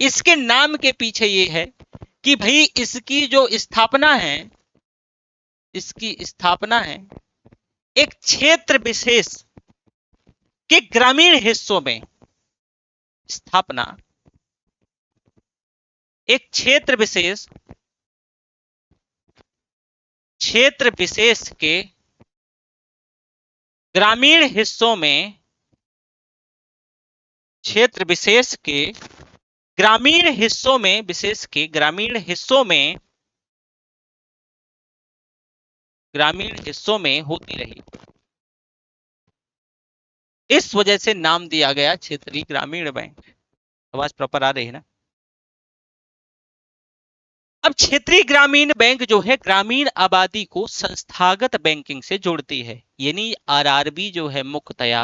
इसके नाम के पीछे ये है कि भाई इसकी जो स्थापना है, इसकी स्थापना है एक क्षेत्र विशेष के ग्रामीण हिस्सों में। स्थापना एक क्षेत्र विशेष के ग्रामीण हिस्सों में, क्षेत्र विशेष के ग्रामीण हिस्सों में, विशेष के ग्रामीण हिस्सों में, ग्रामीण हिस्सों में होती रही। इस वजह से नाम दिया गया क्षेत्रीय ग्रामीण बैंक। आवाज प्रॉपर आ रही है ना? अब क्षेत्रीय ग्रामीण बैंक जो है ग्रामीण आबादी को संस्थागत बैंकिंग से जोड़ती है। यानी आरआरबी जो है मुख्यतया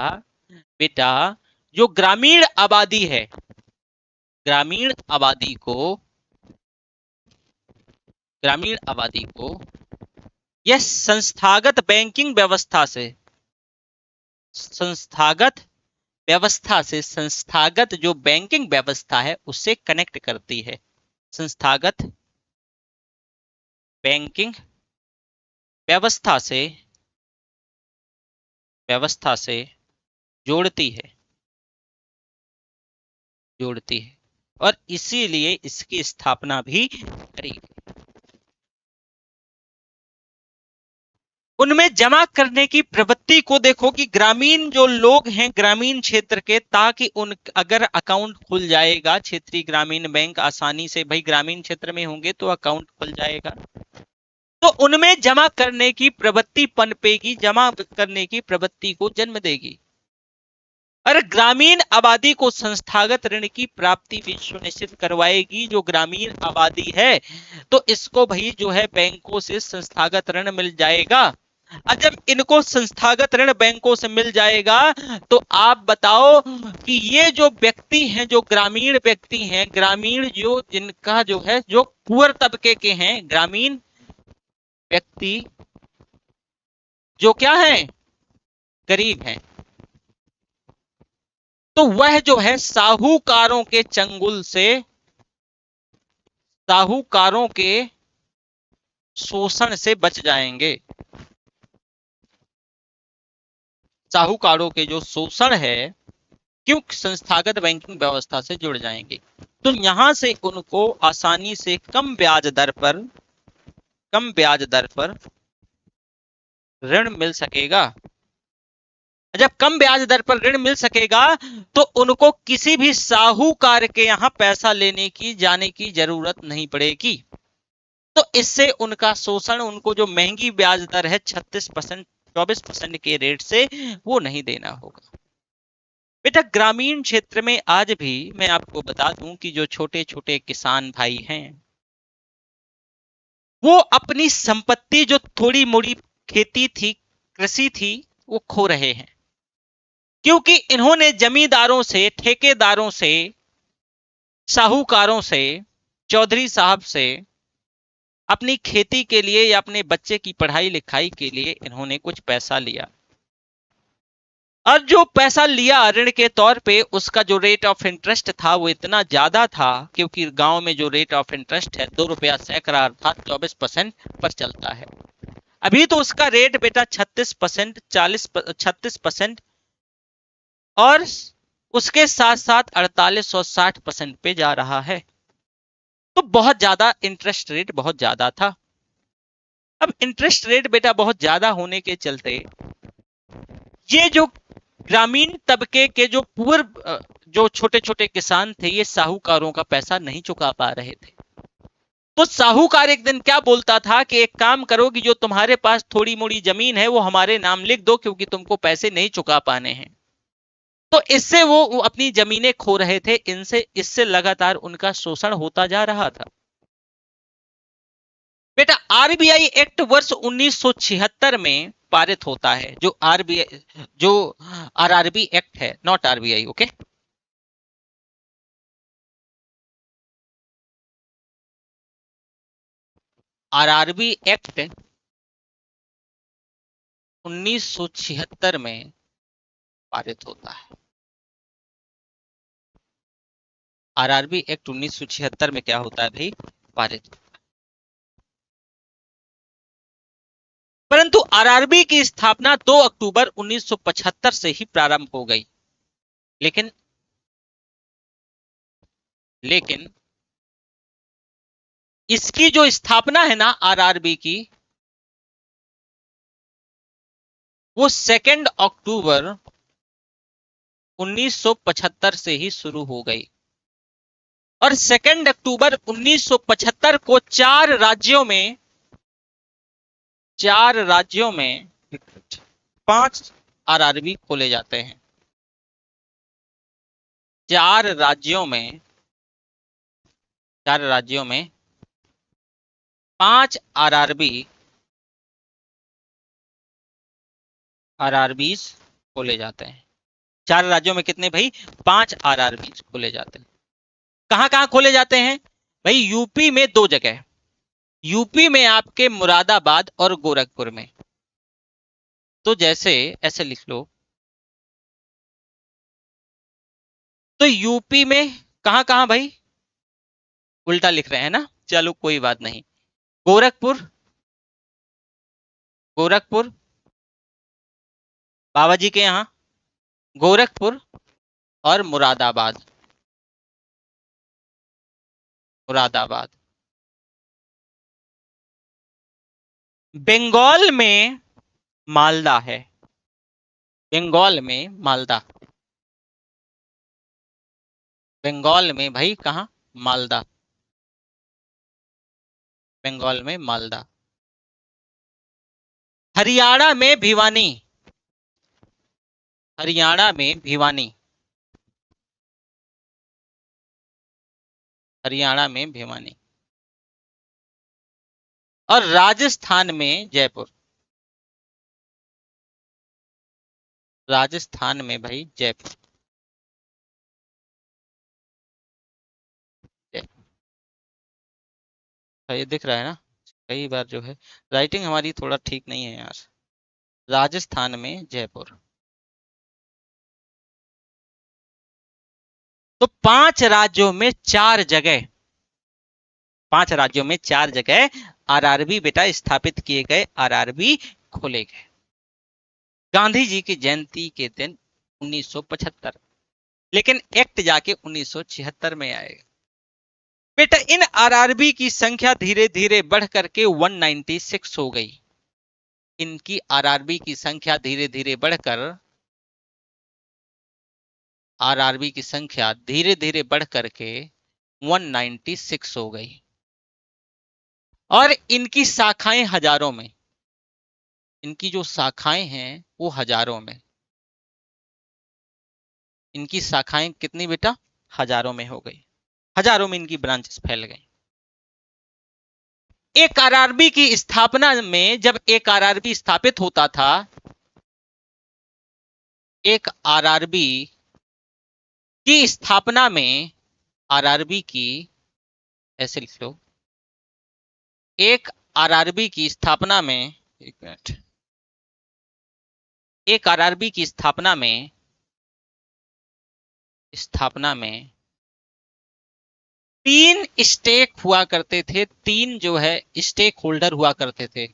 बेटा जो ग्रामीण आबादी है, ग्रामीण आबादी को यह संस्थागत बैंकिंग व्यवस्था से, संस्थागत जो बैंकिंग व्यवस्था है उससे कनेक्ट करती है। संस्थागत बैंकिंग व्यवस्था से जोड़ती है और इसीलिए इसकी स्थापना भी करी। उनमें जमा करने की प्रवृत्ति को देखो कि ग्रामीण जो लोग हैं ग्रामीण क्षेत्र के, ताकि उन अगर अकाउंट खुल जाएगा क्षेत्रीय ग्रामीण बैंक आसानी से, भाई ग्रामीण क्षेत्र में होंगे तो अकाउंट खुल जाएगा, तो उनमें जमा करने की प्रवृत्ति पनपेगी, जमा करने की प्रवृत्ति को जन्म देगी। और ग्रामीण आबादी को संस्थागत ऋण की प्राप्ति भी सुनिश्चित करवाएगी। जो ग्रामीण आबादी है तो इसको भाई जो है बैंकों से संस्थागत ऋण मिल जाएगा। और जब इनको संस्थागत ऋण बैंकों से मिल जाएगा तो आप बताओ कि ये जो व्यक्ति हैं, जो ग्रामीण व्यक्ति हैं, ग्रामीण जो जिनका जो है जो पुअर तबके के हैं, ग्रामीण व्यक्ति जो क्या है गरीब हैं, तो वह जो है साहूकारों के चंगुल से, साहूकारों के शोषण से बच जाएंगे। साहूकारों के जो शोषण है क्यों संस्थागत बैंकिंग व्यवस्था से जुड़ जाएंगे। तो यहां से उनको आसानी से कम ब्याज दर पर ऋण मिल सकेगा। जब कम ब्याज दर पर ऋण मिल सकेगा तो उनको किसी भी साहूकार के यहां पैसा लेने की जाने की जरूरत नहीं पड़ेगी। तो इससे उनका शोषण, उनको जो महंगी ब्याज दर है 36%, 24% के रेट से, वो नहीं देना होगा। बेटा ग्रामीण क्षेत्र में आज भी मैं आपको बता दूं कि जो छोटे छोटे किसान भाई हैं वो अपनी संपत्ति, जो थोड़ी मोड़ी खेती थी, कृषि थी, वो खो रहे हैं, क्योंकि इन्होंने जमींदारों से, ठेकेदारों से, साहूकारों से, चौधरी साहब से अपनी खेती के लिए या अपने बच्चे की पढ़ाई लिखाई के लिए इन्होंने कुछ पैसा लिया, और जो पैसा लिया ऋण के तौर पे उसका जो रेट ऑफ इंटरेस्ट था वो इतना ज्यादा था, क्योंकि गांव में जो रेट ऑफ इंटरेस्ट है 2 रुपया सैकड़ा अर्थात 24% पर चलता है। अभी तो उसका रेट बेटा 36%, 36% और उसके साथ साथ 4860% पे जा रहा है। तो बहुत ज्यादा इंटरेस्ट रेट, बहुत ज्यादा था। अब इंटरेस्ट रेट बेटा बहुत ज्यादा होने के चलते ये जो ग्रामीण तबके के जो जो छोटे छोटे किसान थे, ये साहूकारों का पैसा नहीं चुका पा रहे थे। तो साहूकार एक दिन क्या बोलता था कि एक काम करो कि जो तुम्हारे पास थोड़ी मोड़ी जमीन है वो हमारे नाम लिख दो, क्योंकि तुमको पैसे नहीं चुका पाने हैं। तो इससे वो अपनी जमीनें खो रहे थे, इससे लगातार उनका शोषण होता जा रहा था। बेटा आरबीआई एक्ट वर्ष 1976 में पारित होता है, जो आरआरबी एक्ट है, not RBI, okay. RRB act 1976 में पारित होता है। आरआरबी एक्ट 1976 में क्या होता है भाई? पारित। परंतु आरआरबी की स्थापना 2 अक्टूबर 1975 से ही प्रारंभ हो गई। लेकिन इसकी जो स्थापना है ना आरआरबी की, वो 2 अक्टूबर 1975 से ही शुरू हो गई। और 2 अक्टूबर 1975 को 4 राज्यों में 5 आरआरबी खोले जाते हैं। 4 राज्यों में 5 आरआरबीज खोले जाते हैं। 4 राज्यों में कितने भाई? 5 आरआरबीज खोले जाते हैं। कहां कहां खोले जाते हैं भाई? यूपी में 2 जगह, यूपी में आपके मुरादाबाद और गोरखपुर में। तो जैसे ऐसे लिख लो, तो यूपी में कहां कहां भाई? उल्टा लिख रहे हैं ना, चलो कोई बात नहीं। गोरखपुर, बाबा जी के यहां गोरखपुर और मुरादाबाद। बंगाल में मालदा है, बंगाल में मालदा, बंगाल में भाई कहां? मालदा, बंगाल में मालदा। हरियाणा में भिवानी, हरियाणा में भिवानी, हरियाणा में भिवानी। और राजस्थान में जयपुर, राजस्थान में भाई जयपुर। ये दिख रहा है ना, कई बार जो है राइटिंग हमारी थोड़ा ठीक नहीं है यार। राजस्थान में जयपुर। तो 5 राज्यों में 4 जगह, 5 राज्यों में 4 जगह आरआरबी बेटा स्थापित किए गए, आरआरबी खोले गए। गांधी जी की जयंती के दिन 1975, लेकिन एक्ट जाके 1976 में आएगा। बेटा इन आरआरबी की संख्या धीरे धीरे बढ़ करके 196 हो गई। इनकी आरआरबी की संख्या धीरे धीरे बढ़कर आरआरबी की संख्या धीरे धीरे बढ़ करके 196 हो गई और इनकी शाखाएं हजारों में, इनकी जो शाखाएं हैं वो हजारों में, इनकी शाखाएं कितनी बेटा? हजारों में हो गई, हजारों में इनकी ब्रांचेस फैल गई। एक आरआरबी की स्थापना में, जब एक आरआरबी स्थापित होता था, एक आरआरबी की स्थापना में, आरआरबी की, ऐसे लिख लो, एक आरआरबी की स्थापना में, एक मिनट, एक आरआरबी की स्थापना में 3 स्टेक हुआ करते थे, 3 जो है स्टेक होल्डर हुआ करते थे।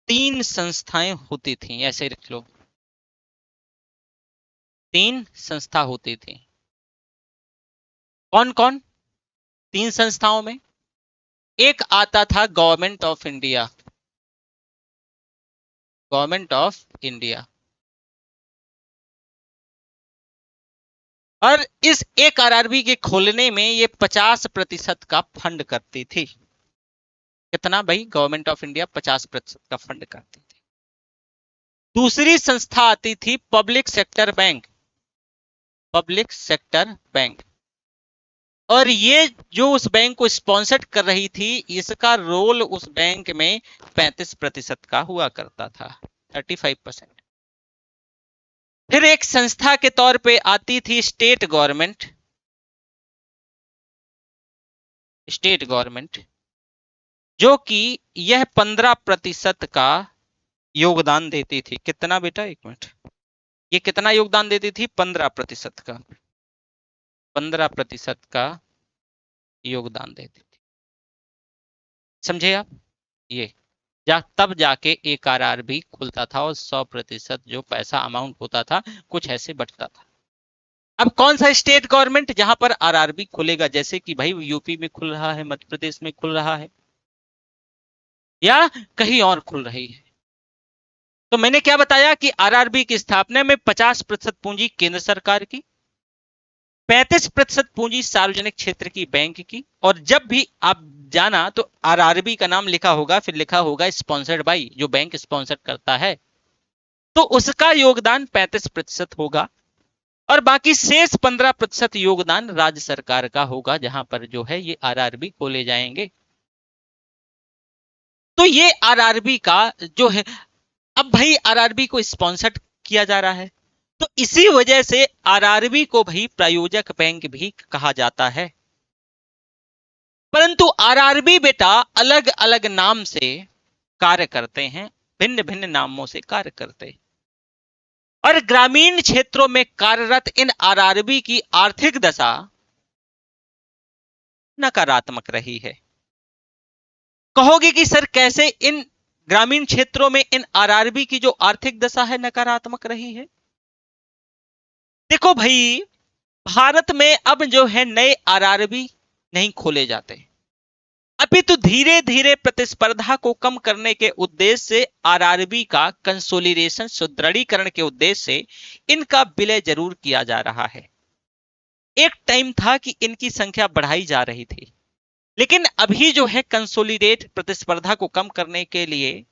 तीन संस्थाएं होती थी, ऐसे लिख लो, 3 संस्था होती थी। कौन कौन? 3 संस्थाओं में एक आता था government of India, government of India, और इस एक आरआरबी के खोलने में ये 50% का फंड करती थी। कितना भाई? गवर्नमेंट ऑफ इंडिया 50% का फंड करती थी। दूसरी संस्था आती थी public sector bank, public sector bank, और ये जो उस बैंक को स्पॉन्सर कर रही थी, इसका रोल उस बैंक में 35% का हुआ करता था, 35%। फिर एक संस्था के तौर पे आती थी स्टेट गवर्नमेंट, स्टेट गवर्नमेंट, जो कि यह 15% का योगदान देती थी। कितना बेटा? एक मिनट, ये कितना योगदान देती थी? 15% का, 15% का योगदान देती थी। समझे आप? ये तब जाके एक आरआरबी खुलता था और 100% जो पैसा अमाउंट होता था कुछ ऐसे बचता था। अब कौन सा स्टेट गवर्नमेंट जहां पर आरआरबी खुलेगा? जैसे कि भाई यूपी में खुल रहा है, मध्य प्रदेश में खुल रहा है, या कहीं और खुल रही है। तो मैंने क्या बताया कि आरआरबी की स्थापना में 50% पूंजी केंद्र सरकार की, 35% पूंजी सार्वजनिक क्षेत्र की बैंक की, और जब भी आप जाना तो आरआरबी का नाम लिखा होगा, फिर लिखा होगा स्पॉन्सर्ड बाई, जो बैंक स्पॉन्सर करता है, तो उसका योगदान 35% होगा, और बाकी शेष 15% योगदान राज्य सरकार का होगा, जहां पर जो है ये आरआरबी खोले जाएंगे। तो ये आरआरबी का जो है, अब भाई आरआरबी को स्पॉन्सर किया जा रहा है, तो इसी वजह से आरआरबी को भाई प्रायोजक बैंक भी कहा जाता है। परंतु आरआरबी बेटा अलग अलग नाम से कार्य करते हैं, भिन्न भिन्न नामों से कार्य करते हैं, और ग्रामीण क्षेत्रों में कार्यरत इन आरआरबी की आर्थिक दशा नकारात्मक रही है। कहोगे कि सर कैसे इन ग्रामीण क्षेत्रों में इन आरआरबी की जो आर्थिक दशा है नकारात्मक रही है? देखो भाई, भारत में अब जो है नए आरआरबी नहीं खोले जाते, अभी तो धीरे धीरे प्रतिस्पर्धा को कम करने के उद्देश्य से आरआरबी का कंसोलिडेशन, सुदृढ़ीकरण के उद्देश्य से इनका विलय जरूर किया जा रहा है। एक टाइम था कि इनकी संख्या बढ़ाई जा रही थी, लेकिन अभी जो है कंसोलिडेट, प्रतिस्पर्धा को कम करने के लिए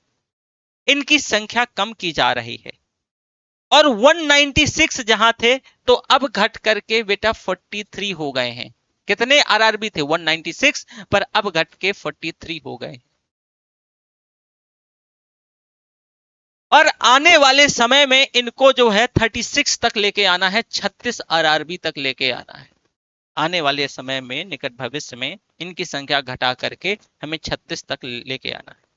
इनकी संख्या कम की जा रही है, और 196 जहां थे तो अब घट करके बेटा 43 हो गए हैं। कितने आरआरबी थे? 196, पर अब घट के 43 हो गए। और आने वाले समय में इनको जो है 36 तक लेके आना है, 36 आरआरबी तक लेके आना है। आने वाले समय में, निकट भविष्य में, इनकी संख्या घटा करके हमें 36 तक लेके आना है।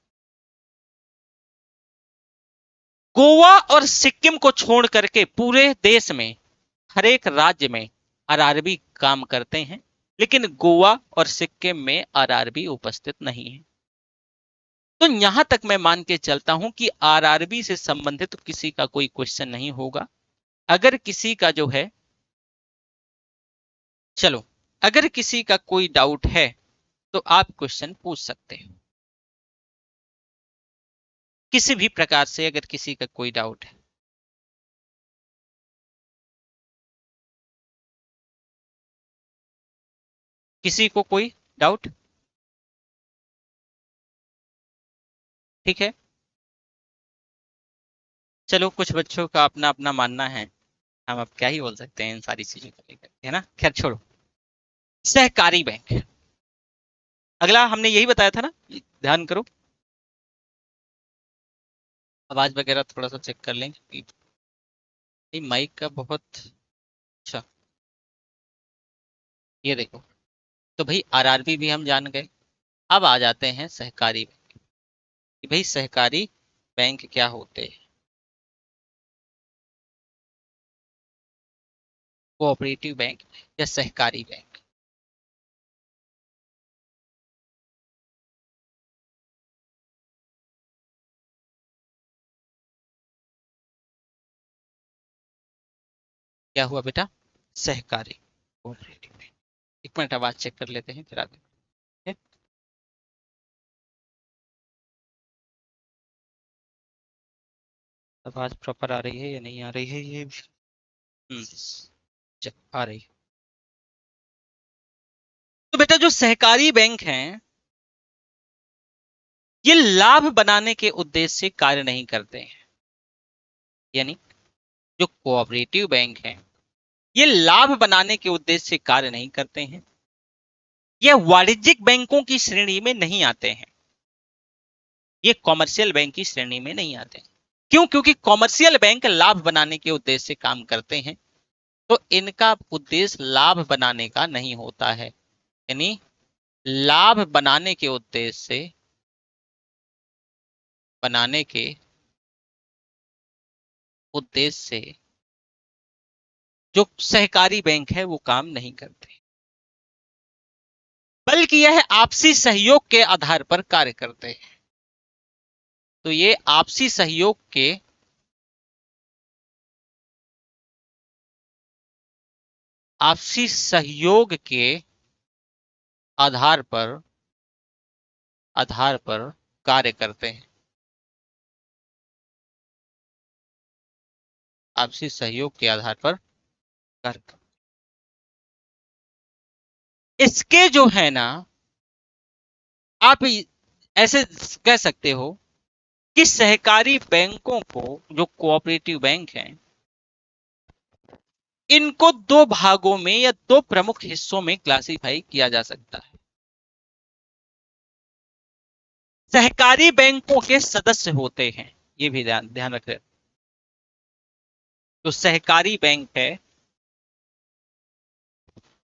गोवा और सिक्किम को छोड़ करके पूरे देश में हर एक राज्य में आरआरबी काम करते हैं, लेकिन गोवा और सिक्किम में आरआरबी उपस्थित नहीं है। तो यहां तक मैं मान के चलता हूं कि आरआरबी से संबंधित तो किसी का कोई क्वेश्चन नहीं होगा। अगर किसी का जो है, चलो अगर किसी का कोई डाउट है तो आप क्वेश्चन पूछ सकते हैं, किसी भी प्रकार से अगर किसी का कोई डाउट है। किसी को कोई डाउट? ठीक है, चलो कुछ बच्चों का अपना अपना मानना है, हम अब क्या ही बोल सकते हैं इन सारी चीजों को लेकर, है ना। खैर छोड़ो। सहकारी बैंक, अगला हमने यही बताया था ना, ध्यान करो। आवाज वगैरह थोड़ा सा चेक कर लें क्योंकि माइक का बहुत, अच्छा ये देखो। तो भाई आरआरबी भी हम जान गए। अब आ जाते हैं सहकारी बैंक कि भाई सहकारी बैंक क्या होते हैं। कोऑपरेटिव बैंक या सहकारी बैंक। क्या हुआ बेटा? सहकारी कोऑपरेटिव बैंक। एक मिनट आवाज चेक कर लेते हैं फिर आगे। ठीक है? आवाज प्रॉपर आ रही है या नहीं आ रही है ये? आ रही है। तो बेटा जो सहकारी बैंक हैं ये लाभ बनाने के उद्देश्य से कार्य नहीं करते हैं। यानी जो कोऑपरेटिव बैंक हैं ये लाभ बनाने के उद्देश्य से कार्य नहीं करते हैं। ये वाणिज्यिक बैंकों की श्रेणी में नहीं आते हैं। ये कॉमर्शियल बैंक की श्रेणी में नहीं आते हैं। क्यों? क्योंकि कॉमर्शियल बैंक लाभ बनाने के उद्देश्य से काम करते हैं, तो इनका उद्देश्य लाभ बनाने का नहीं होता है। यानी लाभ बनाने के उद्देश्य से, बनाने के उद्देश्य से जो सहकारी बैंक है वो काम नहीं करते, बल्कि यह आपसी सहयोग के आधार पर कार्य करते हैं। तो ये आपसी सहयोग के आधार पर कार्य करते हैं। आपसी सहयोग के आधार पर कार्य करते हैं। इसके जो है ना, आप ऐसे कह सकते हो कि सहकारी बैंकों को, जो कोऑपरेटिव बैंक हैं, इनको दो भागों में या दो प्रमुख हिस्सों में क्लासिफाई किया जा सकता है। सहकारी बैंकों के सदस्य होते हैं, ये भी ध्यान ध्यान रखें। तो सहकारी बैंक है,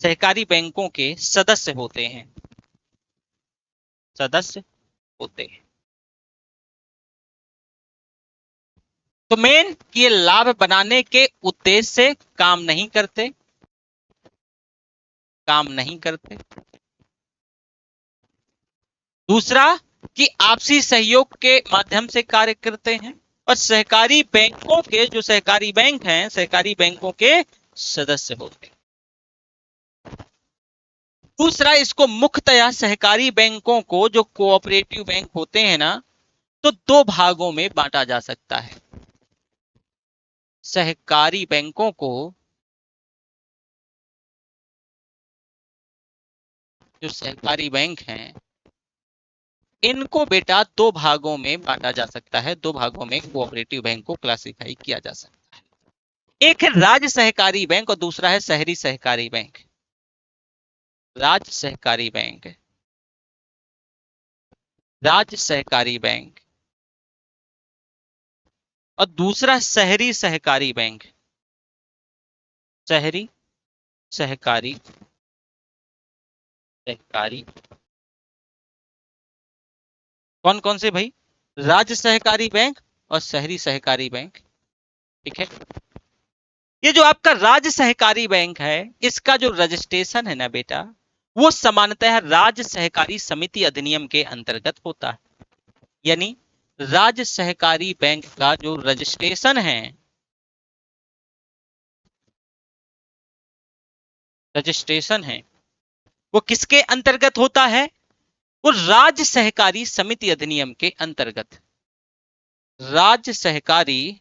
सहकारी बैंकों के सदस्य होते हैं, सदस्य होते हैं। तो मेन ये लाभ बनाने के उद्देश्य से काम नहीं करते, काम नहीं करते। दूसरा कि आपसी सहयोग के माध्यम से कार्य करते हैं, और सहकारी बैंकों के, जो सहकारी बैंक हैं, सहकारी बैंकों के सदस्य होते हैं। दूसरा, इसको मुख्यतया सहकारी बैंकों को, जो कोऑपरेटिव बैंक होते हैं ना, तो दो भागों में बांटा जा सकता है। सहकारी बैंकों को, जो सहकारी बैंक हैं, इनको बेटा दो भागों में बांटा जा सकता है, दो भागों में कोऑपरेटिव बैंक को क्लासिफाई किया जा सकता है। एक है राज्य सहकारी बैंक और दूसरा है शहरी सहकारी बैंक। राज्य सहकारी बैंक, राज्य सहकारी बैंक, और दूसरा शहरी सहकारी बैंक, शहरी सहकारी सहकारी। कौन कौन से भाई? राज्य सहकारी बैंक और शहरी सहकारी बैंक। ठीक है, ये जो आपका राज्य सहकारी बैंक है, इसका जो रजिस्ट्रेशन है ना बेटा, वो सामान्यतः राज्य सहकारी समिति अधिनियम के अंतर्गत होता है। यानी राज्य सहकारी बैंक का जो रजिस्ट्रेशन है, रजिस्ट्रेशन है वो किसके अंतर्गत होता है? वो राज्य सहकारी समिति अधिनियम के अंतर्गत, राज्य सहकारी,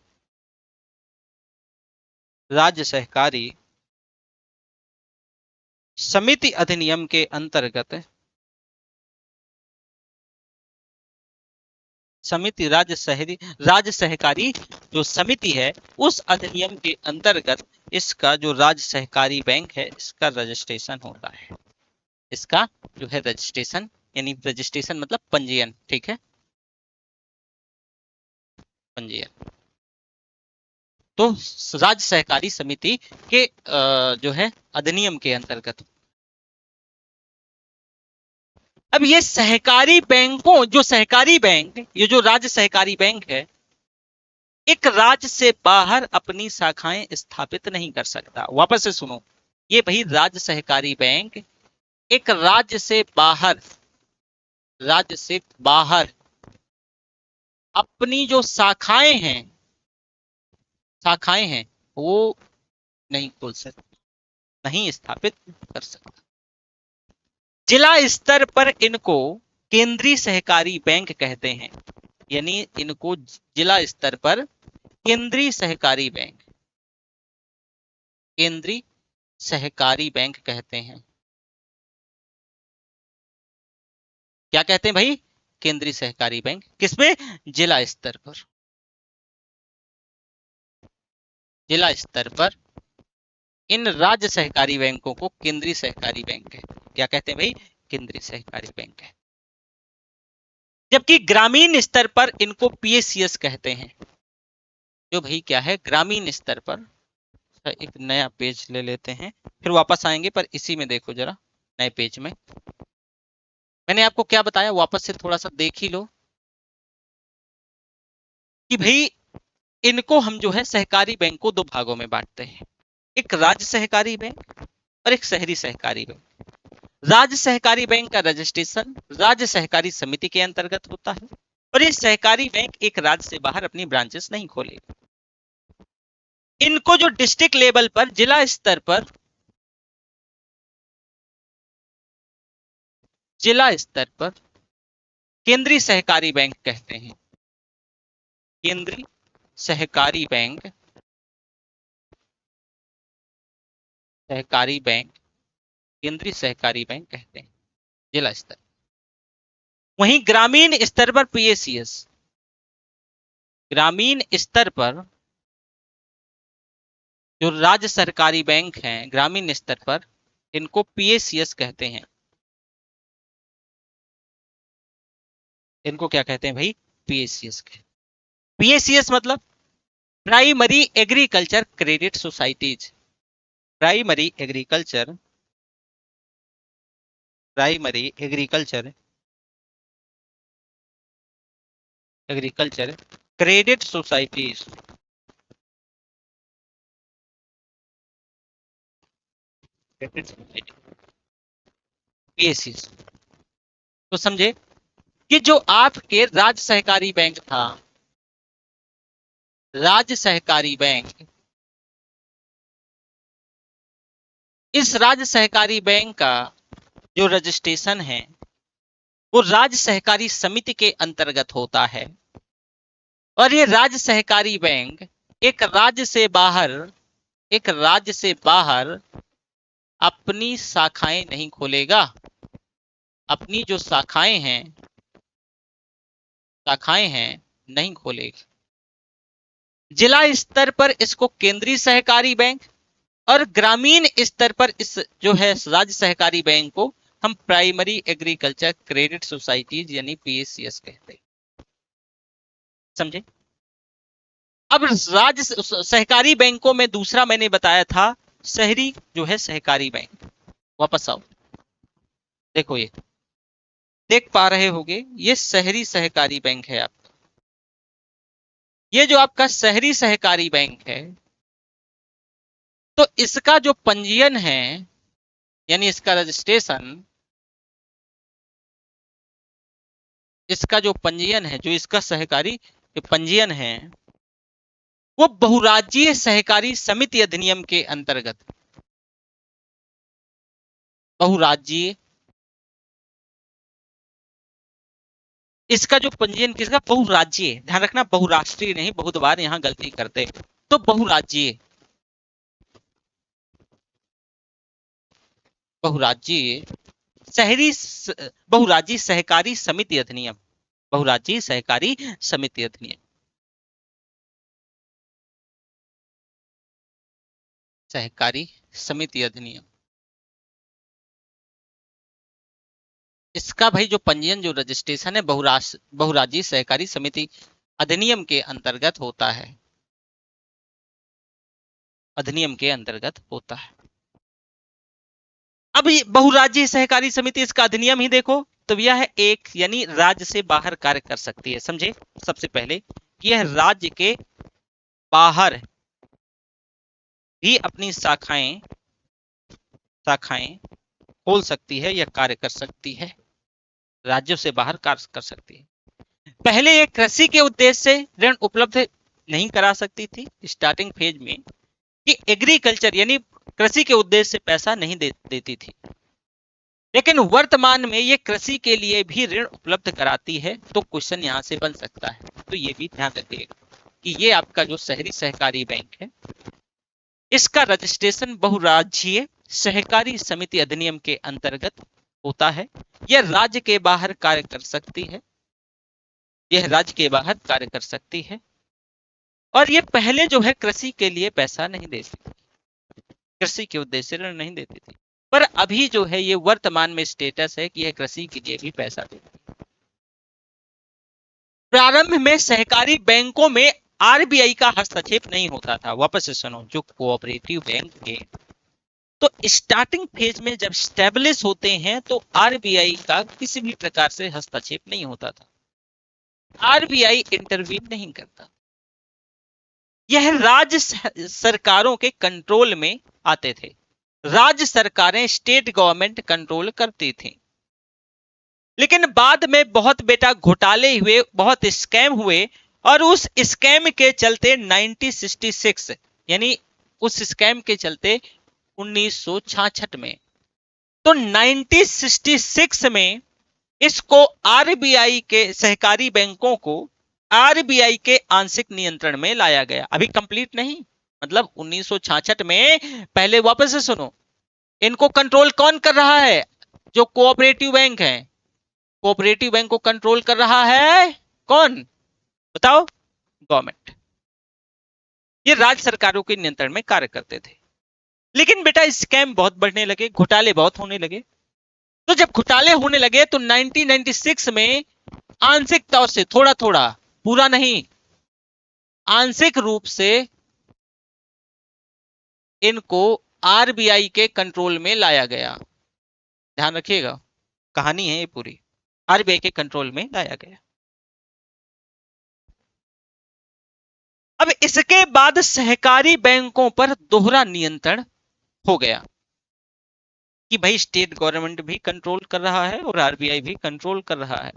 राज्य सहकारी समिति अधिनियम के अंतर्गत, समिति राज्य सहकारी जो समिति है उस अधिनियम के अंतर्गत इसका जो राज्य सहकारी बैंक है इसका रजिस्ट्रेशन होता है। इसका जो है रजिस्ट्रेशन, यानी रजिस्ट्रेशन मतलब पंजीयन, ठीक है, पंजीयन। तो राज्य सहकारी समिति के जो है अधिनियम के अंतर्गत। अब ये सहकारी बैंकों, जो सहकारी बैंक, ये जो राज्य सहकारी बैंक है, एक राज्य से बाहर अपनी शाखाएं स्थापित नहीं कर सकता। वापस से सुनो, ये भाई राज्य सहकारी बैंक एक राज्य से बाहर, राज्य से बाहर अपनी जो शाखाएं हैं, शाखाएं हैं वो नहीं खोल सकता, नहीं स्थापित कर सकता। जिला स्तर पर इनको केंद्रीय सहकारी बैंक कहते हैं, यानी इनको जिला स्तर पर केंद्रीय सहकारी बैंक, केंद्रीय सहकारी बैंक कहते हैं। क्या कहते हैं भाई? केंद्रीय सहकारी बैंक। किसमें? जिला स्तर पर, जिला स्तर पर इन राज्य सहकारी बैंकों को केंद्रीय सहकारी बैंक है। क्या कहते हैं भाई? केंद्रीय सहकारी बैंक है। जबकि ग्रामीण स्तर पर इनको पीएसीएस कहते हैं। जो भाई क्या है, ग्रामीण स्तर पर, एक नया पेज ले लेते हैं फिर वापस आएंगे, पर इसी में देखो जरा नए पेज में मैंने आपको क्या बताया, वापस से थोड़ा सा देख ही लो कि भाई इनको हम जो है सहकारी बैंक को दो भागों में बांटते हैं, एक राज्य सहकारी बैंक और एक शहरी सहकारी बैंक। राज्य सहकारी बैंक का रजिस्ट्रेशन राज्य सहकारी समिति के अंतर्गत होता है और ये सहकारी बैंक एक राज्य से बाहर अपनी ब्रांचेस नहीं खोलेगा। इनको जो डिस्ट्रिक्ट लेवल पर, जिला स्तर पर, जिला स्तर पर केंद्रीय सहकारी बैंक कहते हैं। केंद्रीय सहकारी बैंक, सहकारी बैंक, केंद्रीय सहकारी बैंक कहते हैं जिला स्तर। वहीं ग्रामीण स्तर पर पीएसीएस, ग्रामीण स्तर पर जो राज्य सरकारी बैंक हैं ग्रामीण स्तर पर, इनको पीएसीएस कहते हैं। इनको क्या कहते हैं भाई? पीएसीएस। पीएसीएस मतलब primary agriculture credit societies, primary agriculture, primary agriculture, agriculture credit societies, PACS. तो समझे कि जो आपके राज्य सहकारी बैंक था, राज्य सहकारी बैंक, इस राज्य सहकारी बैंक का जो रजिस्ट्रेशन है वो राज्य सहकारी समिति के अंतर्गत होता है और ये राज्य सहकारी बैंक एक राज्य से बाहर, एक राज्य से बाहर अपनी शाखाएं नहीं खोलेगा। अपनी जो शाखाएं हैं, शाखाएं हैं नहीं खोलेगा। जिला स्तर पर इसको केंद्रीय सहकारी बैंक और ग्रामीण स्तर पर इस जो है राज्य सहकारी बैंक को हम प्राइमरी एग्रीकल्चर क्रेडिट सोसाइटीज यानी पीएसीएस कहते हैं। समझे? अब राज्य सहकारी बैंकों में दूसरा मैंने बताया था शहरी जो है सहकारी बैंक। वापस आओ, देखो ये देख पा रहे होगे, ये शहरी सहकारी बैंक है आपका। ये जो आपका शहरी सहकारी बैंक है तो इसका जो पंजीयन है यानी इसका रजिस्ट्रेशन इसका जो पंजीयन है, जो इसका सहकारी पंजीयन है, वो बहुराज्यीय सहकारी समिति अधिनियम के अंतर्गत, बहुराज्यीय, इसका जो पंजीयन किसका, बहुराज्यीय, ध्यान रखना बहुराष्ट्रीय नहीं, बहुत बार यहां गलती करते, तो बहुराज्यीय, बहुराज्यीय शहरी बहुराज्यीय सहकारी समिति अधिनियम, बहुराज्यीय सहकारी समिति अधिनियम, सहकारी समिति अधिनियम, इसका भाई जो पंजीयन, जो रजिस्ट्रेशन है बहुराज्यीय सहकारी समिति अधिनियम के अंतर्गत होता है, अधिनियम के अंतर्गत होता है। अब ये बहुराज्यीय सहकारी समिति, इसका अधिनियम ही देखो तो यह है एक, यानी राज्य से बाहर कार्य कर सकती है, समझे। सबसे पहले यह राज्य के बाहर भी अपनी शाखाएं शाखाएं खोल सकती है या कार्य कर सकती है, राज्यों से बाहर कार्य कर सकती है। पहले ये कृषि के उद्देश्य से ऋण उपलब्ध नहीं करा सकती थी स्टार्टिंग फेज में, कि एग्रीकल्चर यानी कृषि के उद्देश्य से पैसा नहीं देती थी, लेकिन वर्तमान में ये कृषि के लिए भी ऋण उपलब्ध कराती है। तो क्वेश्चन यहां से बन सकता है, तो ये भी ध्यान रखिएगा कि ये आपका जो शहरी सहकारी बैंक है, इसका रजिस्ट्रेशन बहुराज्यीय सहकारी समिति अधिनियम के अंतर्गत होता है। यह राज्य के बाहर कार्य कर सकती है, यह राज्य के बाहर कार्य कर सकती है, और ये पहले जो है कृषि के लिए पैसा नहीं देती, कृषि के उद्देश्य से ऋण नहीं देती थी, पर अभी जो है ये वर्तमान में स्टेटस है कि यह कृषि के लिए भी पैसा देती है। प्रारंभ में सहकारी बैंकों में आरबीआई का हस्तक्षेप नहीं होता था। वापस से सुनो, जो कोऑपरेटिव बैंक थे, तो स्टार्टिंग फेज में जब स्टेब्लिश होते हैं तो आरबीआई का किसी भी प्रकार से हस्तक्षेप नहीं होता था, आरबीआई इंटरवीन नहीं करता, यह राज्य सरकारों के कंट्रोल में आते थे, राज्य सरकारें, स्टेट गवर्नमेंट कंट्रोल करती थी। लेकिन बाद में बहुत बेटा घोटाले हुए, बहुत स्कैम हुए, और उस स्कैम के चलते 1966 यानी उस स्कैम के चलते 1966 में, तो 1966 में इसको आरबीआई के, सहकारी बैंकों को आरबीआई के आंशिक नियंत्रण में लाया गया। अभी कंप्लीट नहीं, मतलब 1966 में, पहले वापस से सुनो, इनको कंट्रोल कौन कर रहा है, जो कोऑपरेटिव बैंक है, कोऑपरेटिव बैंक को कंट्रोल कर रहा है कौन, बताओ, गवर्नमेंट। ये राज्य सरकारों के नियंत्रण में कार्य करते थे। लेकिन बेटा स्कैम बहुत बढ़ने लगे, घोटाले बहुत होने लगे, तो जब घोटाले होने लगे तो 1996 में आंशिक तौर से, थोड़ा थोड़ा, पूरा नहीं, आंशिक रूप से इनको आरबीआई के कंट्रोल में लाया गया। ध्यान रखिएगा, कहानी है ये पूरी, आरबीआई के कंट्रोल में लाया गया। अब इसके बाद सहकारी बैंकों पर दोहरा नियंत्रण हो गया कि भाई स्टेट गवर्नमेंट भी कंट्रोल कर रहा है और आरबीआई भी कंट्रोल कर रहा है।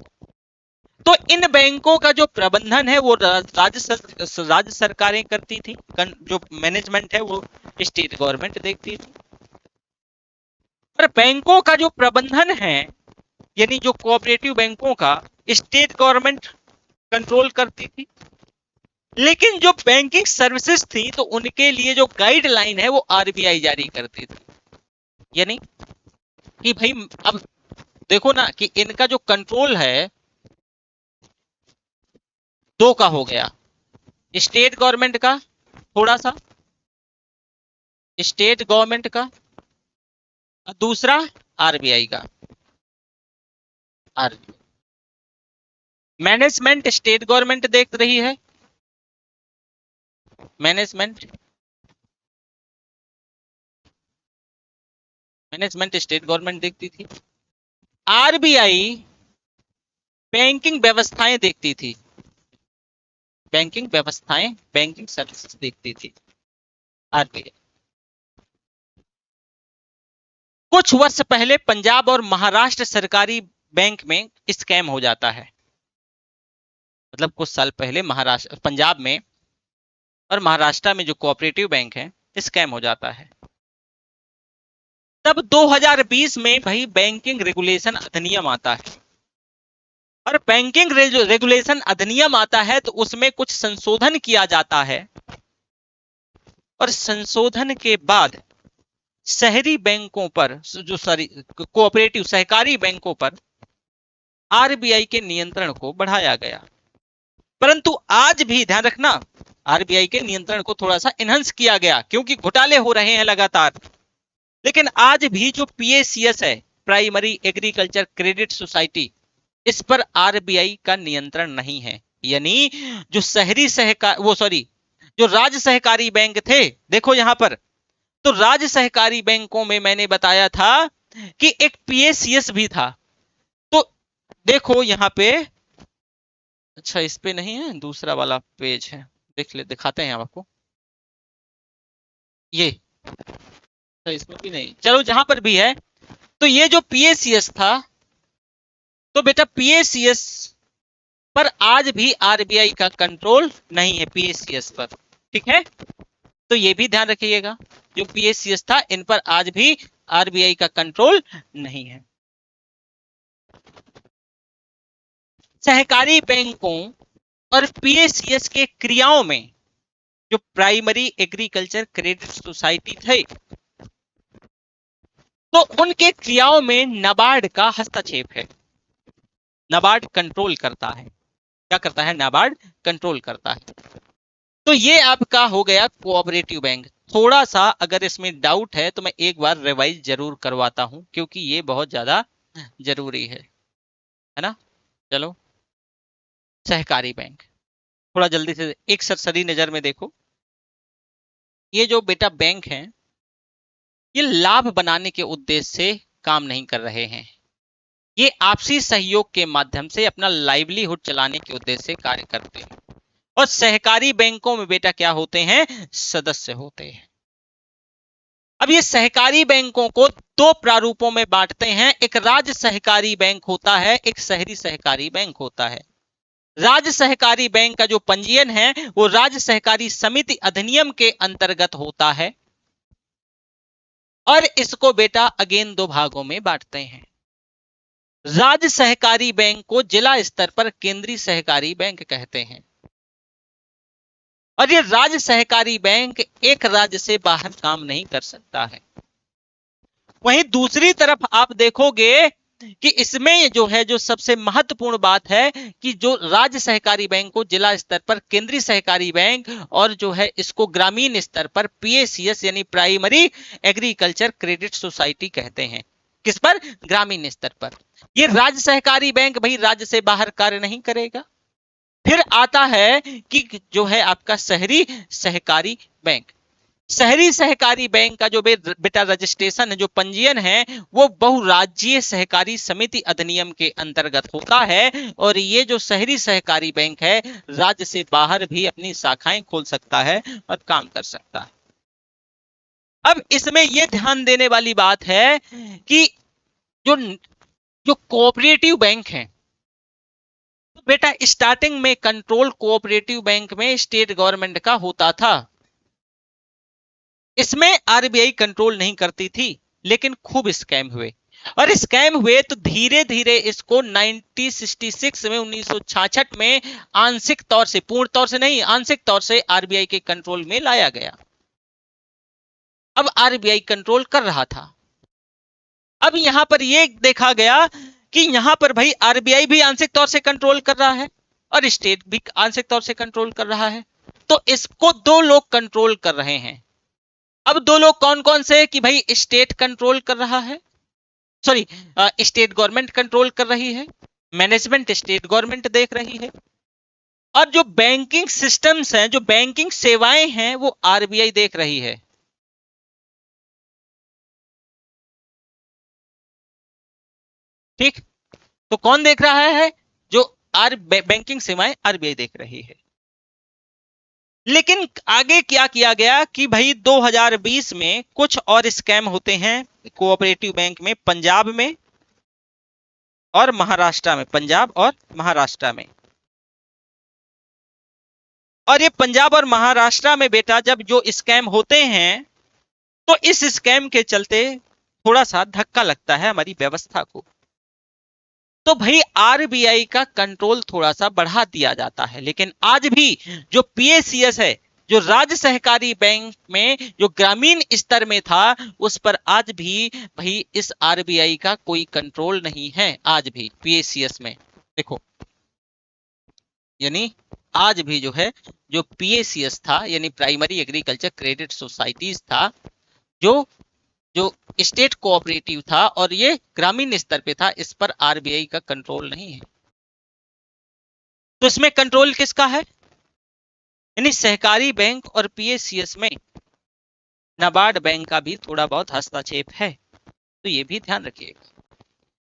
तो इन बैंकों का जो प्रबंधन है वो राज्य सरकारें करती थी, जो मैनेजमेंट है वो स्टेट गवर्नमेंट देखती थी। पर बैंकों का जो प्रबंधन है, यानी जो कोऑपरेटिव बैंकों का, स्टेट गवर्नमेंट कंट्रोल करती थी। लेकिन जो बैंकिंग सर्विसेज थी, तो उनके लिए जो गाइडलाइन है वो आरबीआई जारी करती थी। यानी कि भाई अब देखो ना कि इनका जो कंट्रोल है दो का हो गया, स्टेट गवर्नमेंट का थोड़ा सा, स्टेट गवर्नमेंट का, और दूसरा आरबीआई का। आरबीआई मैनेजमेंट स्टेट गवर्नमेंट देख रही है, मैनेजमेंट स्टेट गवर्नमेंट देखती थी। आरबीआई बैंकिंग व्यवस्थाएं देखती थी, बैंकिंग व्यवस्थाएं, बैंकिंग सर्विसेज देखती थी आरबीआई। कुछ वर्ष पहले पंजाब और महाराष्ट्र सरकारी बैंक में स्कैम हो जाता है। मतलब कुछ साल पहले महाराष्ट्र, पंजाब में और महाराष्ट्र में जो कोऑपरेटिव बैंक है स्कैम हो जाता है। तब 2020 में भाई बैंकिंग रेगुलेशन अधिनियम आता है, और बैंकिंग रेगुलेशन अधिनियम आता है तो उसमें कुछ संशोधन किया जाता है, और संशोधन के बाद शहरी बैंकों पर, जो सॉरी कोऑपरेटिव सहकारी बैंकों पर आरबीआई के नियंत्रण को बढ़ाया गया। परंतु आज भी ध्यान रखना, आरबीआई के नियंत्रण को थोड़ा सा एनहांस किया गया क्योंकि घोटाले हो रहे हैं लगातार। लेकिन आज भी जो पीएसीएस है, प्राइमरी एग्रीकल्चर क्रेडिट सोसाइटी, इस पर आरबीआई का नियंत्रण नहीं है। यानी जो शहरी सहकार जो राज्य सहकारी बैंक थे, देखो यहां पर, तो राज्य सहकारी बैंकों में मैंने बताया था कि एक पीएसीएस भी था। तो देखो यहां पे, अच्छा इस पे नहीं है, दूसरा वाला पेज है, दिखाते हैं आपको। ये तो इसमें भी नहीं, चलो जहां पर भी है, तो ये जो पीएसीएस था, तो बेटा पीएसीएस पर आज भी आरबीआई का कंट्रोल नहीं है, पीएसीएस पर, ठीक है। तो ये भी ध्यान रखिएगा, जो पीएसीएस था इन पर आज भी आरबीआई का कंट्रोल नहीं है। सहकारी बैंकों और पीएसीएस के क्रियाओं में जो प्राइमरी एग्रीकल्चर क्रेडिट सोसाइटी थे, तो उनके क्रियाओं में नाबार्ड का हस्तक्षेप है। नाबार्ड कंट्रोल करता है, क्या करता है, नाबार्ड कंट्रोल करता है। तो ये आपका हो गया कोऑपरेटिव बैंक। थोड़ा सा अगर इसमें डाउट है तो मैं एक बार रिवाइज जरूर करवाता हूं, क्योंकि ये बहुत ज्यादा जरूरी है ना। चलो, सहकारी बैंक थोड़ा जल्दी से एक सरसरी नजर में देखो। ये जो बेटा बैंक है, ये लाभ बनाने के उद्देश्य से काम नहीं कर रहे हैं, ये आपसी सहयोग के माध्यम से अपना लाइवलीहुड चलाने के उद्देश्य से कार्य करते हैं। और सहकारी बैंकों में बेटा क्या होते हैं, सदस्य होते हैं। अब ये सहकारी बैंकों को दो प्रारूपों में बांटते हैं, एक राज्य सहकारी बैंक होता है, एक शहरी सहकारी बैंक होता है। राज्य सहकारी बैंक का जो पंजीयन है वो राज्य सहकारी समिति अधिनियम के अंतर्गत होता है, और इसको बेटा अगेन दो भागों में बांटते हैं। राज्य सहकारी बैंक को जिला स्तर पर केंद्रीय सहकारी बैंक कहते हैं, और ये राज्य सहकारी बैंक एक राज्य से बाहर काम नहीं कर सकता है। वहीं दूसरी तरफ आप देखोगे कि इसमें जो है, जो सबसे महत्वपूर्ण बात है कि जो राज्य सहकारी बैंक को जिला स्तर पर केंद्रीय सहकारी बैंक, और जो है इसको ग्रामीण स्तर पर पीएसीएस यानी प्राइमरी एग्रीकल्चर क्रेडिट सोसाइटी कहते हैं। किस पर, ग्रामीण स्तर पर। ये राज्य सहकारी बैंक भाई राज्य से बाहर कार्य नहीं करेगा। फिर आता है कि जो है आपका शहरी सहकारी बैंक। शहरी सहकारी बैंक का जो बेटा रजिस्ट्रेशन है, जो पंजीयन है, वो बहुराज्यीय सहकारी समिति अधिनियम के अंतर्गत होता है, और ये जो शहरी सहकारी बैंक है राज्य से बाहर भी अपनी शाखाएं खोल सकता है और काम कर सकता है। अब इसमें यह ध्यान देने वाली बात है कि जो जो कोऑपरेटिव बैंक है, तो बेटा स्टार्टिंग में कंट्रोल कोऑपरेटिव बैंक में स्टेट गवर्नमेंट का होता था। इसमें आरबीआई कंट्रोल नहीं करती थी, लेकिन खूब स्कैम हुए, और स्कैम हुए तो धीरे धीरे इसको 1966 में 1966 में आंशिक तौर से, पूर्ण तौर से नहीं, आंशिक तौर से आरबीआई के कंट्रोल में लाया गया। अब आरबीआई कंट्रोल कर रहा था। अब यहां पर यह देखा गया कि यहां पर भाई आरबीआई भी आंशिक तौर से कंट्रोल कर रहा है और स्टेट भी आंशिक तौर से कंट्रोल कर रहा है, तो इसको दो लोग कंट्रोल कर रहे हैं। अब दो लोग कौन कौन से, कि भाई स्टेट कंट्रोल कर रहा है, सॉरी स्टेट गवर्नमेंट कंट्रोल कर रही है, मैनेजमेंट स्टेट गवर्नमेंट देख रही है, और जो बैंकिंग सिस्टम्स हैं, जो बैंकिंग सेवाएं हैं, वो आरबीआई देख रही है। ठीक, तो कौन देख रहा है, जो बैंकिंग सेवाएं आरबीआई देख रही है। लेकिन आगे क्या किया गया कि भाई 2020 में कुछ और स्कैम होते हैं कोऑपरेटिव बैंक में, पंजाब में और महाराष्ट्र में, पंजाब और महाराष्ट्र में। और ये पंजाब और महाराष्ट्र में बेटा जब जो स्कैम होते हैं तो इस स्कैम के चलते थोड़ा सा धक्का लगता है हमारी व्यवस्था को। तो भाई आरबीआई का कंट्रोल थोड़ा सा बढ़ा दिया जाता है, लेकिन आज भी जो पीएसीएस है, जो राज्य सहकारी बैंक में जो ग्रामीण स्तर में था, उस पर आज भी भाई इस आरबीआई का कोई कंट्रोल नहीं है। आज भी पीएसीएस में देखो, यानी आज भी जो है जो पीएसीएस था यानी प्राइमरी एग्रीकल्चर क्रेडिट सोसाइटीज था, जो जो स्टेट कोऑपरेटिव था और ये ग्रामीण स्तर पे था, इस पर आरबीआई का कंट्रोल नहीं है। तो इसमें कंट्रोल किसका है? यानी सहकारी बैंक और पीएसीएस में नाबार्ड बैंक का भी थोड़ा बहुत हस्तक्षेप है, तो ये भी ध्यान रखिएगा।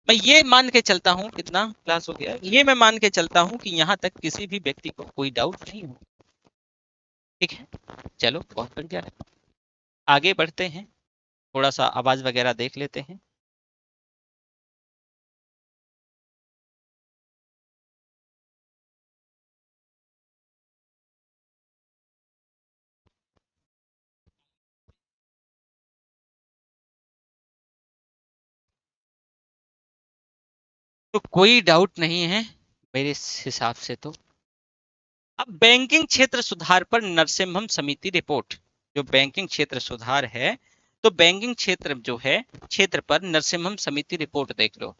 मैं ये मान के चलता हूं, कितना क्लास हो गया, ये मैं मान के चलता हूं कि यहां तक किसी भी व्यक्ति को कोई डाउट नहीं हो। ठीक है, चलो बहुत बढ़िया है, आगे बढ़ते हैं, थोड़ा सा आवाज वगैरह देख लेते हैं। तो कोई डाउट नहीं है मेरे हिसाब से। तो अब बैंकिंग क्षेत्र सुधार पर नरसिम्हम समिति रिपोर्ट, जो बैंकिंग क्षेत्र सुधार है, तो बैंकिंग क्षेत्र जो है क्षेत्र पर नरसिम्हम समिति रिपोर्ट देख लो।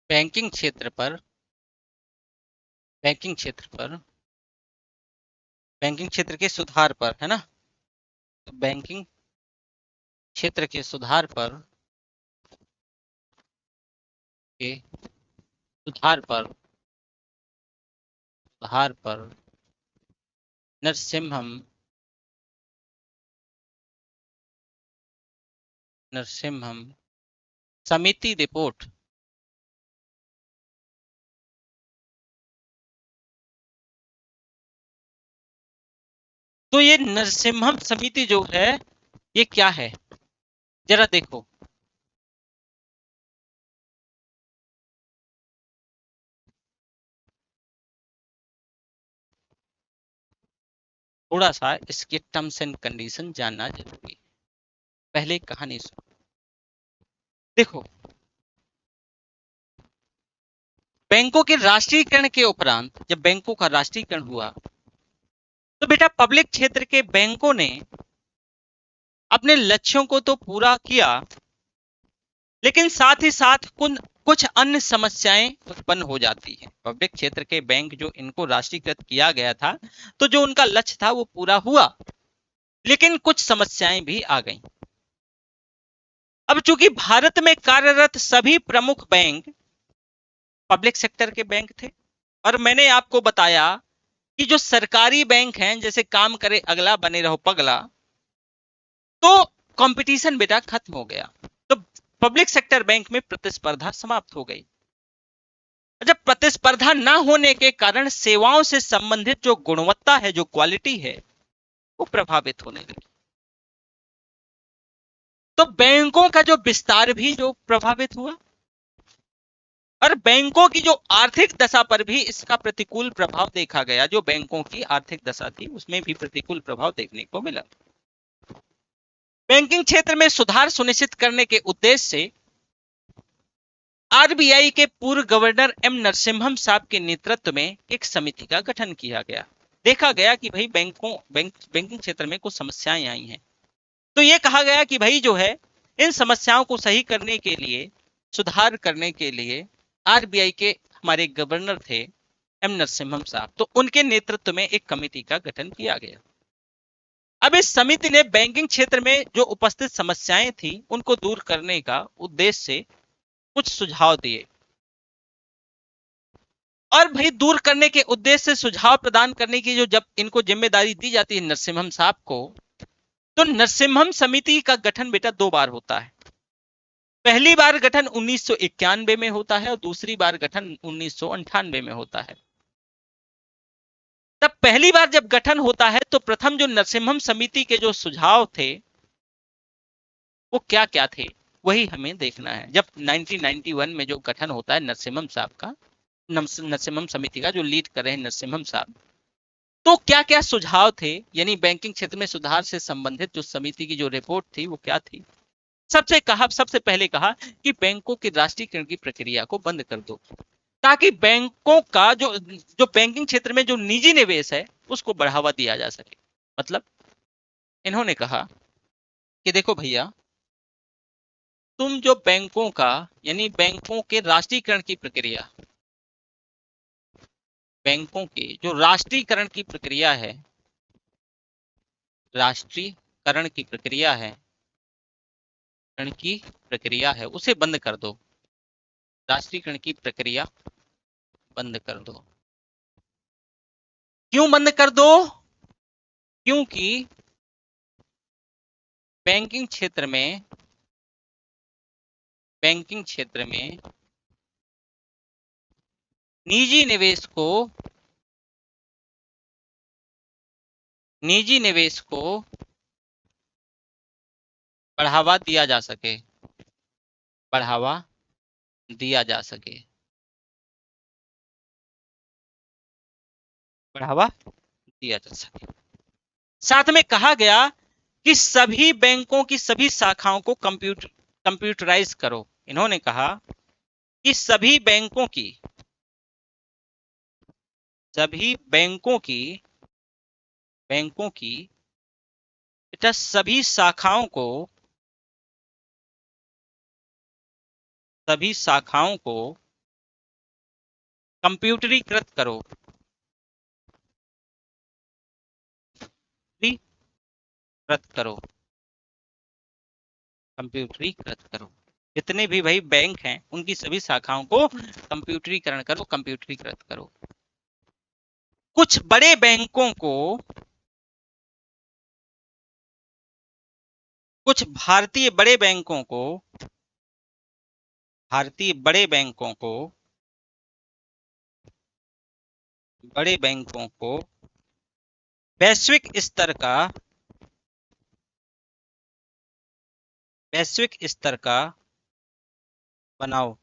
बैंकिंग क्षेत्र पर, बैंकिंग क्षेत्र पर, बैंकिंग क्षेत्र के सुधार पर है ना, तो बैंकिंग क्षेत्र के सुधार पर, के सुधार पर, सुधार पर नरसिम्हम, नरसिम्हम समिति रिपोर्ट। तो ये नरसिम्हम समिति जो है ये क्या है, जरा देखो। थोड़ा सा इसके टर्म्स एंड कंडीशन जानना जरूरी है, पहले कहानी सुनो। देखो, बैंकों के राष्ट्रीयकरण के उपरांत जब बैंकों का राष्ट्रीयकरण हुआ तो बेटा पब्लिक क्षेत्र के बैंकों ने अपने लक्ष्यों को तो पूरा किया, लेकिन साथ ही साथ कुछ अन्य समस्याएं उत्पन्न हो जाती हैं। पब्लिक क्षेत्र के बैंक जो इनको राष्ट्रीयकृत किया गया था, तो जो उनका लक्ष्य था वो पूरा हुआ, लेकिन कुछ समस्याएं भी आ गईं। अब चूंकि भारत में कार्यरत सभी प्रमुख बैंक पब्लिक सेक्टर के बैंक थे, और मैंने आपको बताया कि जो सरकारी बैंक हैं, जैसे काम करे अगला बने रहो पगला, तो कंपटीशन बेटा खत्म हो गया, तो पब्लिक सेक्टर बैंक में प्रतिस्पर्धा समाप्त हो गई। जब प्रतिस्पर्धा ना होने के कारण सेवाओं से संबंधित जो गुणवत्ता है, जो क्वालिटी है, वो प्रभावित होने लगी। तो बैंकों का जो विस्तार भी जो प्रभावित हुआ, और बैंकों की जो आर्थिक दशा पर भी इसका प्रतिकूल प्रभाव देखा गया। जो बैंकों की आर्थिक दशा थी उसमें भी प्रतिकूल प्रभाव देखने को मिला। बैंकिंग क्षेत्र में सुधार सुनिश्चित करने के उद्देश्य से आरबीआई के पूर्व गवर्नर एम नरसिम्हम साहब के नेतृत्व में एक समिति का गठन किया गया। देखा गया कि भाई बैंकिंग क्षेत्र में कुछ समस्याएं आई हैं, तो ये कहा गया कि भाई जो है इन समस्याओं को सही करने के लिए, सुधार करने के लिए आरबीआई के हमारे गवर्नर थे एम नरसिम्हम साहब, तो उनके नेतृत्व में एक कमेटी का गठन किया गया। अब इस समिति ने बैंकिंग क्षेत्र में जो उपस्थित समस्याएं थी उनको दूर करने का उद्देश्य से कुछ सुझाव दिए, और भाई दूर करने के उद्देश्य से सुझाव प्रदान करने की जो जब इनको जिम्मेदारी दी जाती है नरसिम्हम साहब को, तो नरसिम्हम समिति का गठन बेटा 2 बार होता है। पहली बार गठन 1991 में होता है और दूसरी बार गठन 1998 में होता है। तब पहली बार जब गठन होता है तो प्रथम जो नरसिम्हम समिति के जो सुझाव थे वो क्या क्या थे, वही हमें देखना है। जब 1991 में जो गठन होता है नरसिम्हम साहब का, नरसिम्हम समिति का जो लीड कर रहे हैं नरसिम्हम साहब, तो क्या क्या सुझाव थे, यानी बैंकिंग क्षेत्र में सुधार से संबंधित जो समिति की जो रिपोर्ट थी वो क्या थी। सबसे पहले कहा कि बैंकों के राष्ट्रीयकरण की प्रक्रिया को बंद कर दो, ताकि बैंकों का जो जो बैंकिंग क्षेत्र में जो निजी निवेश है उसको बढ़ावा दिया जा सके। मतलब इन्होंने कहा कि देखो भैया, तुम जो बैंकों का, यानी बैंकों के राष्ट्रीयकरण की प्रक्रिया, बैंकों के जो राष्ट्रीयकरण की प्रक्रिया है, राष्ट्रीयकरण की प्रक्रिया है, की प्रक्रिया है उसे बंद कर दो, राष्ट्रीयकरण की प्रक्रिया बंद कर दो। क्यों बंद कर दो? क्योंकि बैंकिंग क्षेत्र में, बैंकिंग क्षेत्र में निजी निवेश को, निजी निवेश को बढ़ावा दिया जा सके, बढ़ावा दिया जा सके, बढ़ावा दिया जा सके। साथ में कहा गया कि सभी बैंकों की सभी शाखाओं को कंप्यूटराइज करो। इन्होंने कहा कि सभी बैंकों की, सभी बैंकों की, बैंकों की बेटा सभी शाखाओं को, सभी शाखाओं को कंप्यूटरीकृत करो, कंप्यूटरीकृत करो, कंप्यूटरीकृत करो। जितने भी भाई बैंक हैं उनकी सभी शाखाओं को कंप्यूटरीकरण करो, कंप्यूटरीकृत करो। कुछ बड़े बैंकों को, कुछ भारतीय बड़े बैंकों को, भारतीय बड़े बैंकों को, बड़े बैंकों को वैश्विक स्तर का, वैश्विक स्तर का बनाओ।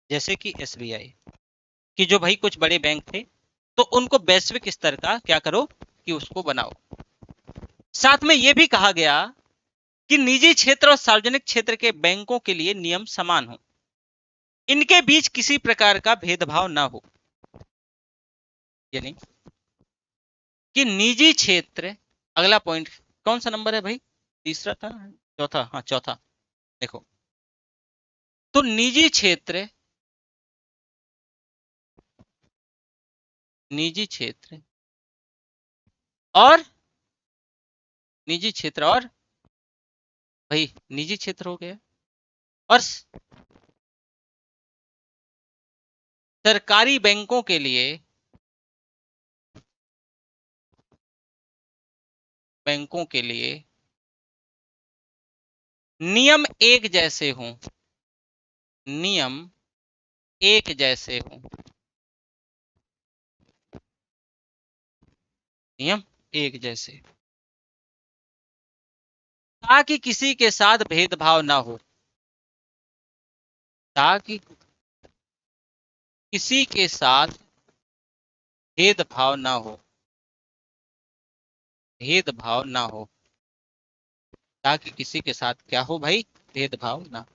जैसे कि एसबीआई कि जो भाई कुछ बड़े बैंक थे तो उनको वैश्विक स्तर का क्या करो कि उसको बनाओ। साथ में यह भी कहा गया कि निजी क्षेत्र और सार्वजनिक क्षेत्र के बैंकों के लिए नियम समान हो, इनके बीच किसी प्रकार का भेदभाव ना हो। यानी कि निजी क्षेत्र, अगला पॉइंट कौन सा नंबर है भाई, तीसरा था, चौथा, हाँ चौथा। देखो तो निजी क्षेत्र, निजी क्षेत्र और, निजी क्षेत्र और भाई निजी क्षेत्र हो गया, और सरकारी बैंकों के लिए, बैंकों के लिए नियम एक जैसे हों, नियम एक जैसे हों, नियम एक जैसे, ताकि किसी के साथ भेदभाव ना हो, ताकि किसी के साथ भेदभाव ना हो, भेदभाव ना हो, ताकि किसी के साथ क्या हो भाई, भेदभाव ना।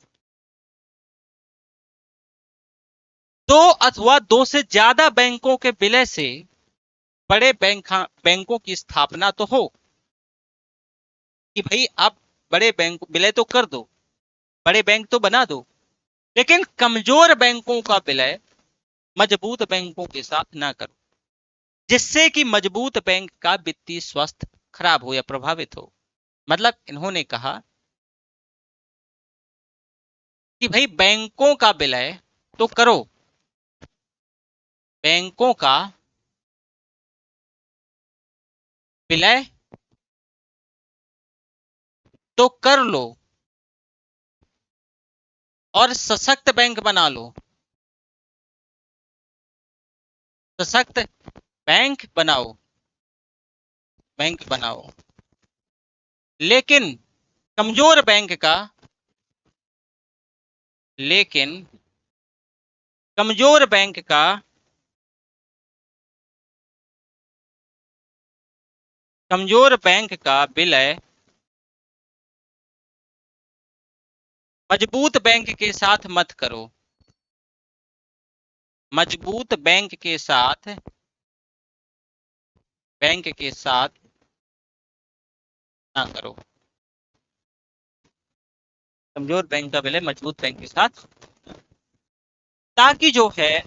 दो अथवा दो से ज्यादा बैंकों के विलय से बड़े बैंकों की स्थापना तो हो, कि भाई आप बड़े बैंक विलय तो कर दो, बड़े बैंक तो बना दो, लेकिन कमजोर बैंकों का विलय मजबूत बैंकों के साथ ना करो, जिससे कि मजबूत बैंक का वित्तीय स्वास्थ्य खराब हो या प्रभावित हो। मतलब इन्होंने कहा कि भाई बैंकों का विलय तो करो, बैंकों का विलय तो कर लो और सशक्त बैंक बना लो, सशक्त बैंक बनाओ, बैंक बनाओ, लेकिन कमजोर बैंक का, लेकिन कमजोर बैंक का कमजोर बैंक का विलय मजबूत बैंक के साथ मत करो, मजबूत बैंक के साथ, बैंक के साथ ना करो, कमजोर बैंक का विलय मजबूत बैंक के साथ, ताकि जो है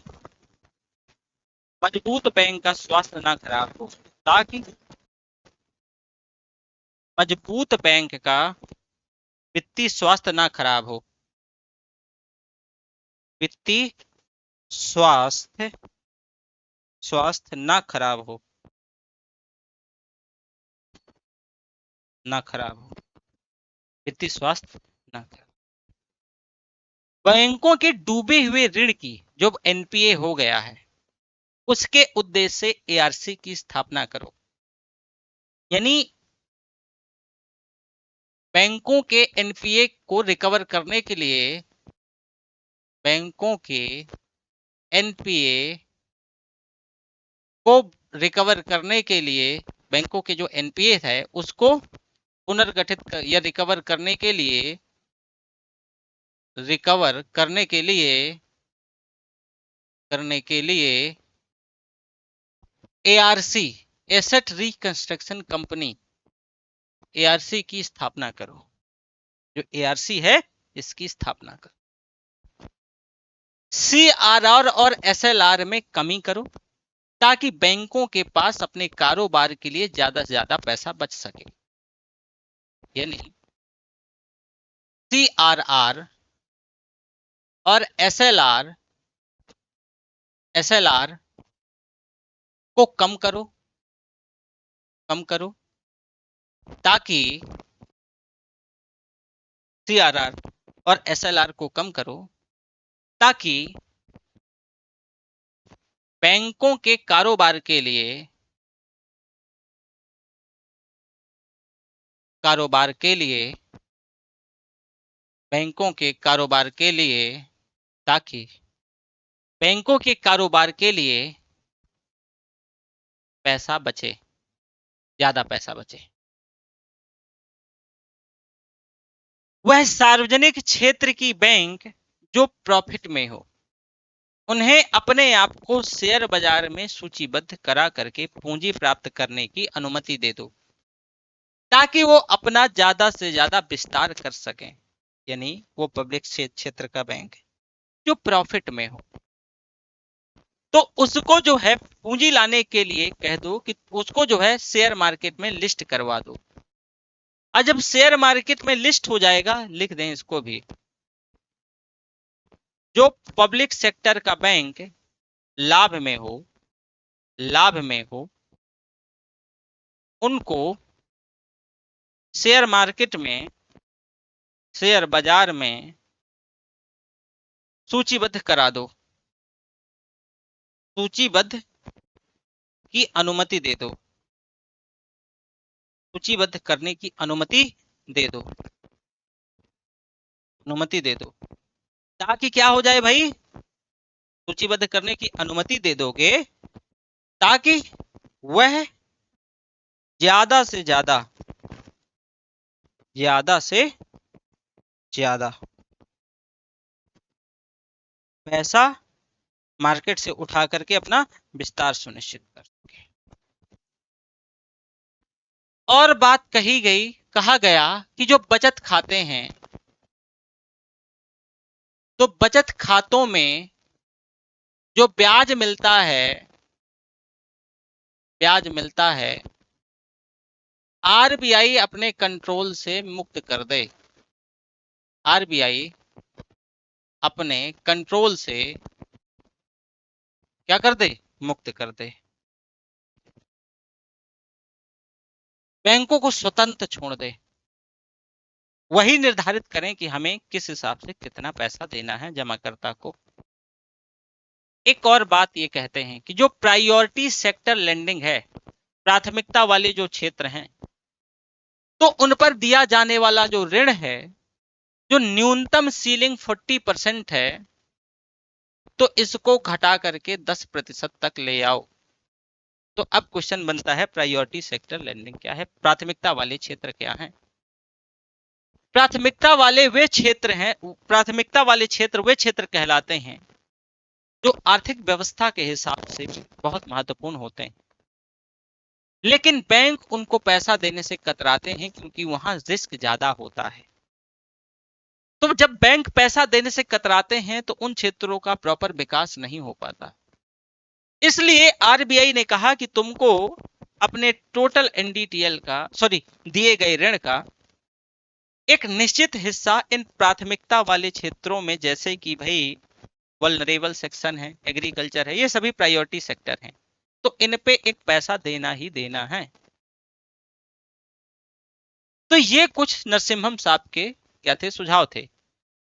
मजबूत बैंक का स्वास्थ्य ना खराब हो, ताकि मजबूत बैंक का वित्तीय स्वास्थ्य ना खराब हो, वित्तीय स्वास्थ्य स्वास्थ्य ना खराब हो, ना खराब हो, वित्तीय स्वास्थ्य ना खराब। बैंकों के डूबे हुए ऋण की जो एनपीए हो गया है उसके उद्देश्य से एआरसी की स्थापना करो, यानी बैंकों के एनपीए को रिकवर करने के लिए, बैंकों के एनपीए को रिकवर करने के लिए, बैंकों के जो एनपीए है उसको पुनर्गठित या रिकवर करने के लिए, रिकवर करने के लिए ARC, asset reconstruction company, ARC की स्थापना करो, जो एआरसी है इसकी स्थापना करो। सीआरआर और एसएलआर में कमी करो ताकि बैंकों के पास अपने कारोबार के लिए ज्यादा से ज्यादा पैसा बच सके, यानी सीआरआर और एसएलआर को कम करो, कम करो ताकि सीआरआर और एसएलआर को कम करो ताकि बैंकों के कारोबार के लिए, कारोबार के लिए, बैंकों के कारोबार के लिए, ताकि बैंकों के कारोबार के लिए पैसा बचे, ज्यादा पैसा बचे। वह सार्वजनिक क्षेत्र की बैंक जो प्रॉफिट में हो उन्हें अपने आप को शेयर बाजार में सूचीबद्ध करा करके पूंजी प्राप्त करने की अनुमति दे दो ताकि वो अपना ज्यादा से ज्यादा विस्तार कर सकें, यानी वो पब्लिक क्षेत्र का बैंक जो प्रॉफिट में हो तो उसको जो है पूंजी लाने के लिए कह दो कि उसको जो है शेयर मार्केट में लिस्ट करवा दो। और जब शेयर मार्केट में लिस्ट हो जाएगा, लिख दें इसको भी, जो पब्लिक सेक्टर का बैंक लाभ में हो, लाभ में हो, उनको शेयर मार्केट में, शेयर बाजार में सूचीबद्ध करा दो, सूचीबद्ध की अनुमति दे दो, सूचीबद्ध करने की अनुमति दे दो, अनुमति दे दो ताकि क्या हो जाए भाई, सूचीबद्ध करने की अनुमति दे दोगे ताकि वह ज्यादा से ज्यादा, ज्यादा से ज्यादा पैसा मार्केट से उठा करके अपना विस्तार सुनिश्चित कर सके। और बात कही गई, कहा गया कि जो बचत खाते हैं तो बचत खातों में जो ब्याज मिलता है, ब्याज मिलता है, आरबीआई अपने कंट्रोल से मुक्त कर दे, आरबीआई अपने कंट्रोल से क्या कर दे, मुक्त कर दे, बैंकों को स्वतंत्र छोड़ दे, वही निर्धारित करें कि हमें किस हिसाब से कितना पैसा देना है जमाकर्ता को। एक और बात ये कहते हैं कि जो प्रायोरिटी सेक्टर लेंडिंग है, प्राथमिकता वाले जो क्षेत्र हैं, तो उन पर दिया जाने वाला जो ऋण है, जो न्यूनतम सीलिंग 40% है, तो इसको घटा करके 10% तक ले आओ। तो अब क्वेश्चन बनता है प्रायोरिटी सेक्टर लेंडिंग क्या है, प्राथमिकता वाले क्षेत्र क्या है। प्राथमिकता वाले वे क्षेत्र हैं, प्राथमिकता वाले क्षेत्र वे क्षेत्र कहलाते हैं जो आर्थिक व्यवस्था के हिसाब से बहुत महत्वपूर्ण होते हैं, लेकिन बैंक उनको पैसा देने से कतराते हैं क्योंकि वहां रिस्क ज्यादा होता है। तो जब बैंक पैसा देने से कतराते हैं तो उन क्षेत्रों का प्रॉपर विकास नहीं हो पाता। इसलिए आरबीआई ने कहा कि तुमको अपने टोटल एनडीटीएल का, सॉरी, दिए गए ऋण का एक निश्चित हिस्सा इन प्राथमिकता वाले क्षेत्रों में, जैसे कि भाई वल्नरेबल सेक्शन है, एग्रीकल्चर है, ये सभी प्रायोरिटी सेक्टर हैं, तो इन पे एक पैसा देना ही देना है। तो ये कुछ नरसिम्हम साहब के क्या थे, सुझाव थे।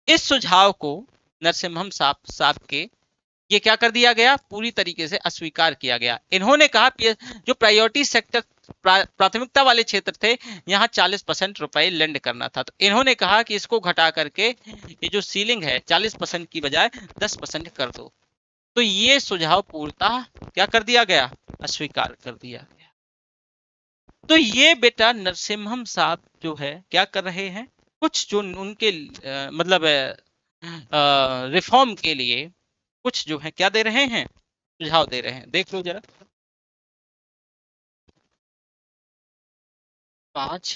इस सुझाव को नरसिम्हम साहब के ये क्या कर दिया गया, पूरी तरीके से अस्वीकार किया गया। इन्होंने कहा जो प्रायोरिटी सेक्टर प्राथमिकता वाले क्षेत्र थे, यहाँ 40% रुपए लेंड करना था, तो इन्होंने कहा कि इसको घटा करके ये जो सीलिंग है 40% की बजाय 10% कर दो। तो ये सुझाव पूर्णतः क्या कर दिया गया, अस्वीकार कर दिया गया। तो ये बेटा नरसिम्हम साहब जो है क्या कर रहे हैं, कुछ जो उनके मतलब रिफॉर्म के लिए कुछ जो है क्या दे रहे हैं, सुझाव दे रहे हैं। देख लो जरा, 5,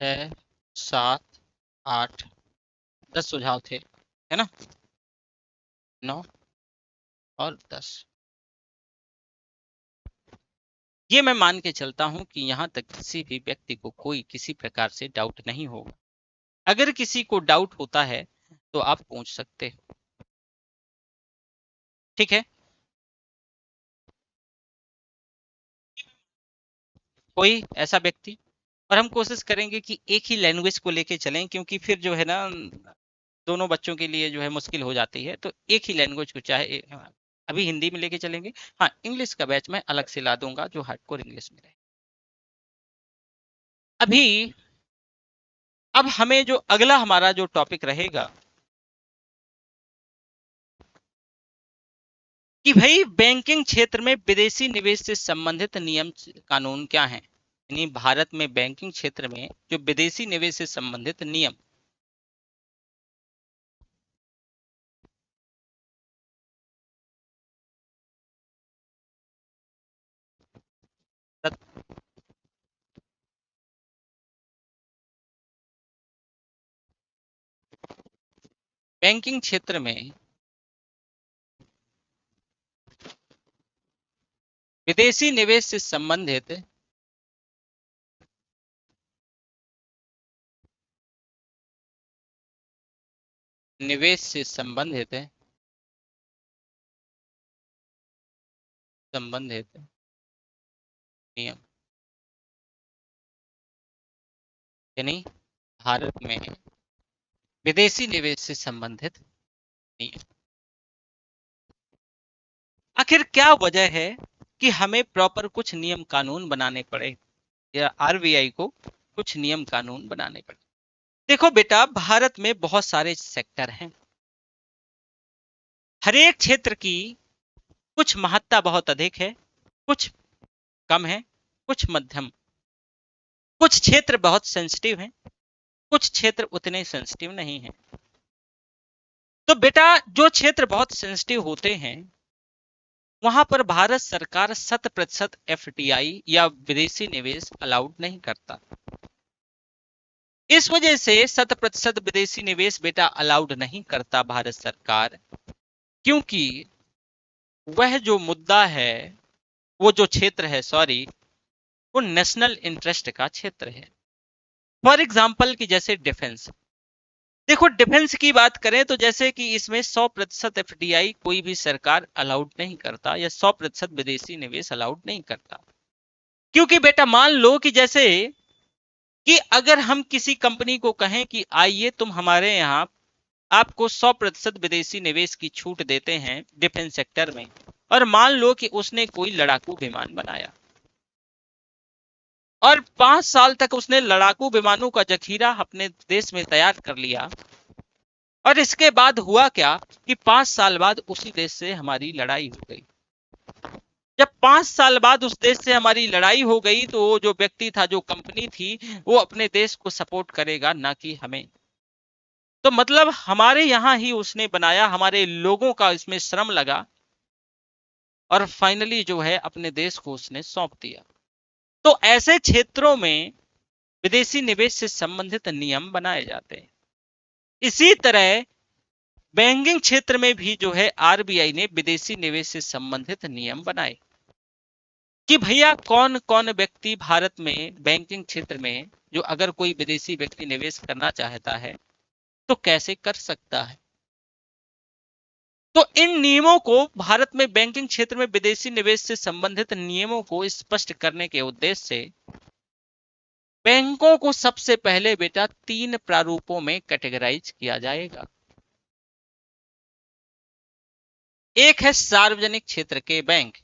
6, 7, 8, 10 सुझाव थे, है ना, 9 और 10। ये मैं मान के चलता हूं कि यहां तक किसी भी व्यक्ति को कोई किसी प्रकार से डाउट नहीं होगा। अगर किसी को डाउट होता है तो आप पूछ सकते हो, ठीक है। कोई ऐसा व्यक्ति, और हम कोशिश करेंगे कि एक ही लैंग्वेज को लेके चलें, क्योंकि फिर जो है ना दोनों बच्चों के लिए जो है मुश्किल हो जाती है। तो एक ही लैंग्वेज को, चाहे अभी हिंदी में लेके चलेंगे, हाँ इंग्लिश का बैच मैं अलग से ला दूंगा जो हार्डकोर इंग्लिश में रहे। अभी अब हमें जो अगला हमारा जो टॉपिक रहेगा कि भाई बैंकिंग क्षेत्र में विदेशी निवेश से संबंधित नियम कानून क्या हैं, यानी भारत में बैंकिंग क्षेत्र में जो विदेशी निवेश से संबंधित नियम। बैंकिंग क्षेत्र में विदेशी निवेश से संबंधित निवेश से संबंधित नियम, यानी भारत में विदेशी निवेश से संबंधित नियम। आखिर क्या वजह है कि हमें प्रॉपर कुछ नियम कानून बनाने पड़े, या आरबीआई को कुछ नियम कानून बनाने पड़े। देखो बेटा, भारत में बहुत सारे सेक्टर हैं, हर एक क्षेत्र की कुछ महत्ता बहुत अधिक है, कुछ कम है, कुछ मध्यम, कुछ क्षेत्र बहुत सेंसिटिव हैं, कुछ क्षेत्र उतने सेंसिटिव नहीं हैं। तो बेटा जो क्षेत्र बहुत सेंसिटिव होते हैं वहां पर भारत सरकार 100% एफडीआई या विदेशी निवेश अलाउड नहीं करता। इस वजह से 100% विदेशी निवेश बेटा अलाउड नहीं करता भारत सरकार, क्योंकि वह जो मुद्दा है, वो जो क्षेत्र है, सॉरी, वो नेशनल इंटरेस्ट का क्षेत्र है। फॉर एग्जाम्पल कि जैसे डिफेंस, देखो डिफेंस की बात करें तो जैसे कि इसमें 100% एफडीआई कोई भी सरकार अलाउड नहीं करता, या 100% विदेशी निवेश अलाउड नहीं करता। क्योंकि बेटा मान लो कि जैसे कि अगर हम किसी कंपनी को कहें कि आइए तुम हमारे यहाँ आपको 100% विदेशी निवेश की छूट देते हैं डिफेंस सेक्टर में, और मान लो कि उसने कोई लड़ाकू विमान बनाया और 5 साल तक उसने लड़ाकू विमानों का जखीरा अपने देश में तैयार कर लिया, और इसके बाद हुआ क्या कि 5 साल बाद उसी देश से हमारी लड़ाई हो गई। जब 5 साल बाद उस देश से हमारी लड़ाई हो गई तो वो जो व्यक्ति था, जो कंपनी थी, वो अपने देश को सपोर्ट करेगा, ना कि हमें। तो मतलब हमारे यहां ही उसने बनाया, हमारे लोगों का इसमें श्रम लगा, और फाइनली जो है अपने देश को उसने सौंप दिया। तो ऐसे क्षेत्रों में विदेशी निवेश से संबंधित नियम बनाए जाते हैं। इसी तरह बैंकिंग क्षेत्र में भी जो है आरबीआई ने विदेशी निवेश से संबंधित नियम बनाए कि भैया कौन कौन व्यक्ति भारत में बैंकिंग क्षेत्र में, जो अगर कोई विदेशी व्यक्ति निवेश करना चाहता है तो कैसे कर सकता है। तो इन नियमों को, भारत में बैंकिंग क्षेत्र में विदेशी निवेश से संबंधित नियमों को स्पष्ट करने के उद्देश्य से बैंकों को सबसे पहले बेटा 3 प्रारूपों में कैटेगराइज किया जाएगा। एक है सार्वजनिक क्षेत्र के बैंक,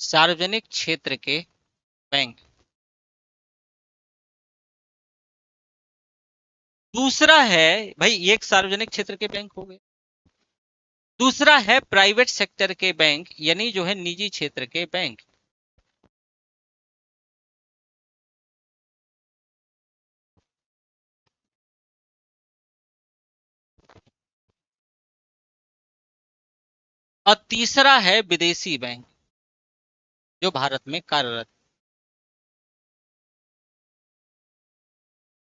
सार्वजनिक क्षेत्र के बैंक। दूसरा है, भाई ये एक सार्वजनिक क्षेत्र के बैंक हो गए। दूसरा है प्राइवेट सेक्टर के बैंक, यानी जो है निजी क्षेत्र के बैंक। और तीसरा है विदेशी बैंक जो भारत में कार्यरत।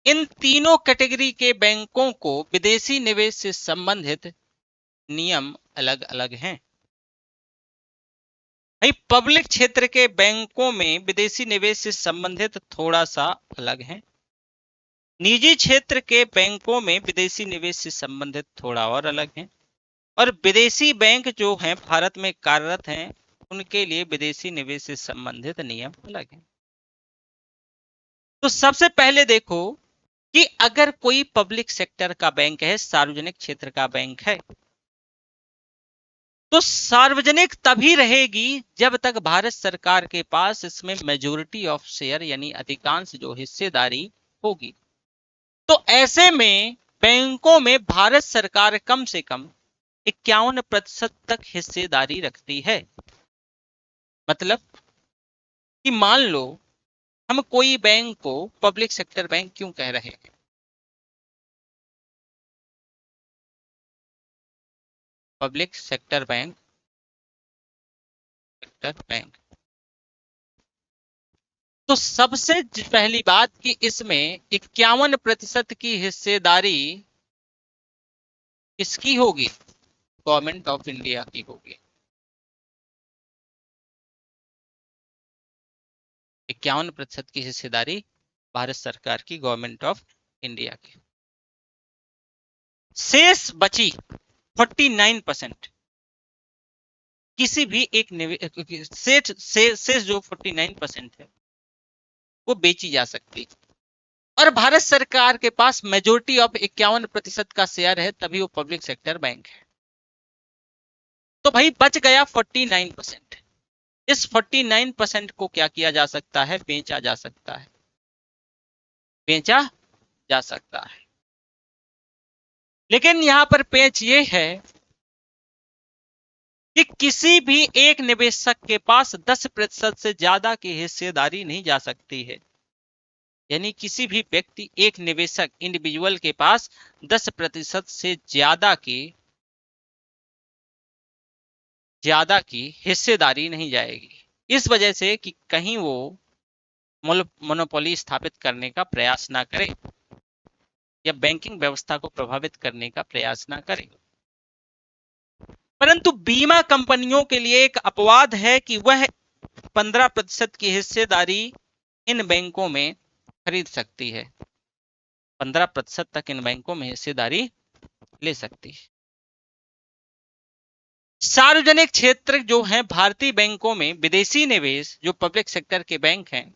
इन तीनों कैटेगरी के बैंकों को विदेशी निवेश से संबंधित नियम अलग अलग हैं। भाई पब्लिक क्षेत्र के बैंकों में विदेशी निवेश से संबंधित थोड़ा सा अलग है, निजी क्षेत्र के बैंकों में विदेशी निवेश से संबंधित थोड़ा और अलग है, और विदेशी बैंक जो हैं भारत में कार्यरत हैं उनके लिए विदेशी निवेश से संबंधित नियम अलग हैं। तो सबसे पहले देखो कि अगर कोई पब्लिक सेक्टर का बैंक है, सार्वजनिक क्षेत्र का बैंक है, तो सार्वजनिक तभी रहेगी जब तक भारत सरकार के पास इसमें मेजोरिटी ऑफ शेयर यानी अधिकांश जो हिस्सेदारी होगी। तो ऐसे में बैंकों में भारत सरकार कम से कम 51% तक हिस्सेदारी रखती है। मतलब कि मान लो हम कोई बैंक को पब्लिक सेक्टर बैंक क्यों कह रहे हैं, public sector bank, sector bank. तो सबसे पहली बात कि इसमें 51% की हिस्सेदारी किसकी होगी, गवर्नमेंट ऑफ इंडिया की होगी। 51% की हिस्सेदारी भारत सरकार की, गवर्नमेंट ऑफ इंडिया की। शेष बची 49% किसी भी एक शेष जो 49% है वो बेची जा सकती, और भारत सरकार के पास मेजोरिटी ऑफ 51% का शेयर है, तभी वो पब्लिक सेक्टर बैंक है। तो भाई बच गया 49%। इस 49% को क्या किया जा सकता है, बेचा जा सकता है, बेचा जा सकता है। लेकिन यहां पर पेच ये है कि किसी भी एक निवेशक के पास 10% से ज्यादा की हिस्सेदारी नहीं जा सकती है। यानी किसी भी व्यक्ति, एक निवेशक, इंडिविजुअल के पास 10% से ज्यादा की हिस्सेदारी नहीं जाएगी, इस वजह से कि कहीं वो मोनोपोली स्थापित करने का प्रयास ना करे या बैंकिंग व्यवस्था को प्रभावित करने का प्रयास ना करे। परंतु बीमा कंपनियों के लिए एक अपवाद है कि वह 15% की हिस्सेदारी इन बैंकों में खरीद सकती है, 15% तक इन बैंकों में हिस्सेदारी ले सकती है। सार्वजनिक क्षेत्र जो है भारतीय बैंकों में विदेशी निवेश, जो पब्लिक सेक्टर के बैंक हैं,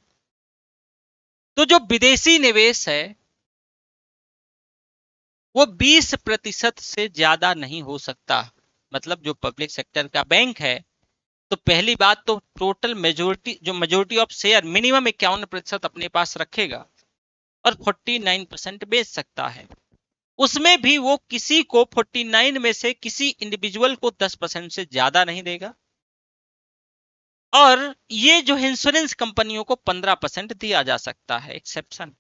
तो जो विदेशी निवेश है वो 20% से ज्यादा नहीं हो सकता। मतलब जो पब्लिक सेक्टर का बैंक है, तो पहली बात तो टोटल मेजोरिटी, जो मेजोरिटी ऑफ शेयर मिनिमम 51% अपने पास रखेगा और 49% बेच सकता है। उसमें भी वो किसी को 49 में से किसी इंडिविजुअल को 10% से ज्यादा नहीं देगा। और ये जो इंश्योरेंस कंपनियों को 15% दिया जा सकता है एक्सेप्शन।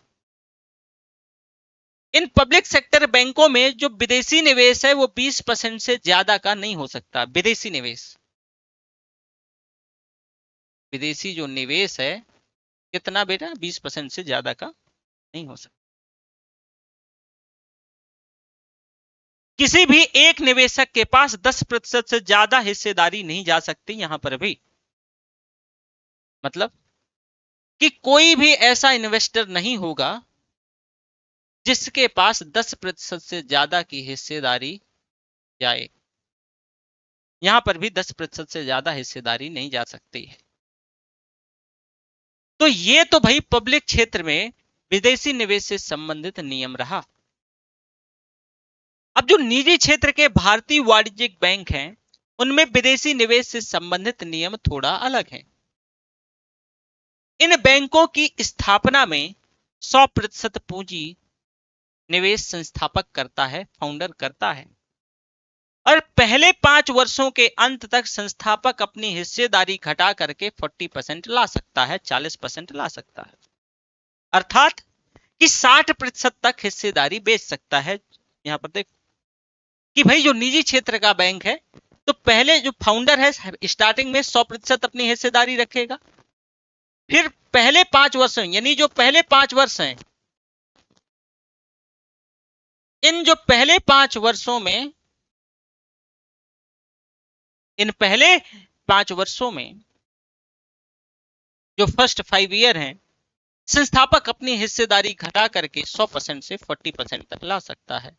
इन पब्लिक सेक्टर बैंकों में जो विदेशी निवेश है वो 20% से ज्यादा का नहीं हो सकता। विदेशी निवेश, विदेशी जो निवेश है कितना बेटा, 20% से ज्यादा का नहीं हो सकता। किसी भी एक निवेशक के पास 10% से ज्यादा हिस्सेदारी नहीं जा सकती। यहां पर भी मतलब कि कोई भी ऐसा इन्वेस्टर नहीं होगा जिसके पास 10% से ज्यादा की हिस्सेदारी जाए। यहां पर भी 10% से ज्यादा हिस्सेदारी नहीं जा सकती है। तो ये तो भाई पब्लिक क्षेत्र में विदेशी निवेश से संबंधित नियम रहा। अब जो निजी क्षेत्र के भारतीय वाणिज्यिक बैंक हैं, उनमें विदेशी निवेश से संबंधित नियम थोड़ा अलग है। इन बैंकों की स्थापना में 100% पूंजी निवेश संस्थापक करता है, फाउंडर करता है, और पहले 5 वर्षों के अंत तक संस्थापक अपनी हिस्सेदारी घटा करके 40% ला सकता है, 40% ला सकता है। अर्थात कि 60% तक हिस्सेदारी बेच सकता है। यहां पर देखो कि भाई जो निजी क्षेत्र का बैंक है, तो पहले जो फाउंडर है स्टार्टिंग में 100% अपनी हिस्सेदारी रखेगा। फिर पहले 5 वर्ष, यानी जो पहले 5 वर्ष हैं, इन जो पहले 5 वर्षों में, इन पहले 5 वर्षों में जो फर्स्ट 5 ईयर हैं, संस्थापक अपनी हिस्सेदारी घटा करके 100% से 40% तक ला सकता है।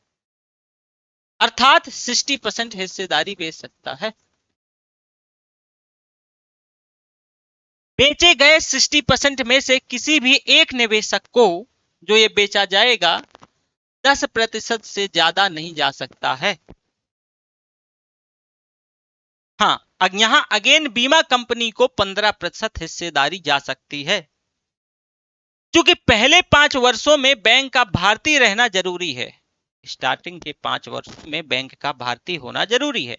अर्थात 60% हिस्सेदारी बेच सकता है। बेचे गए 60% में से किसी भी एक निवेशक को जो ये बेचा जाएगा 10% से ज्यादा नहीं जा सकता है। हाँ, यहां अगेन बीमा कंपनी को 15% हिस्सेदारी जा सकती है। क्योंकि पहले 5 वर्षों में बैंक का भारतीय रहना जरूरी है। स्टार्टिंग के 5 वर्षों में बैंक का भारतीय होना जरूरी है।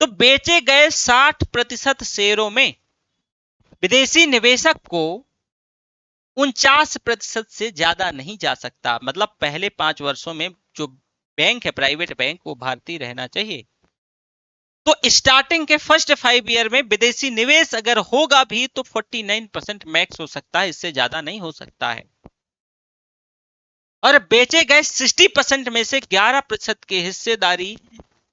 तो बेचे गए 60% शेयरों में विदेशी निवेशक को 49% से ज्यादा नहीं जा सकता। मतलब पहले 5 वर्षों में जो बैंक है, प्राइवेट बैंक, वो भारतीय रहना चाहिए। तो स्टार्टिंग के फर्स्ट 5 ईयर में विदेशी निवेश अगर होगा भी तो 49% मैक्स हो सकता है, इससे ज्यादा नहीं हो सकता है। और बेचे गए 60% में से 11% की हिस्सेदारी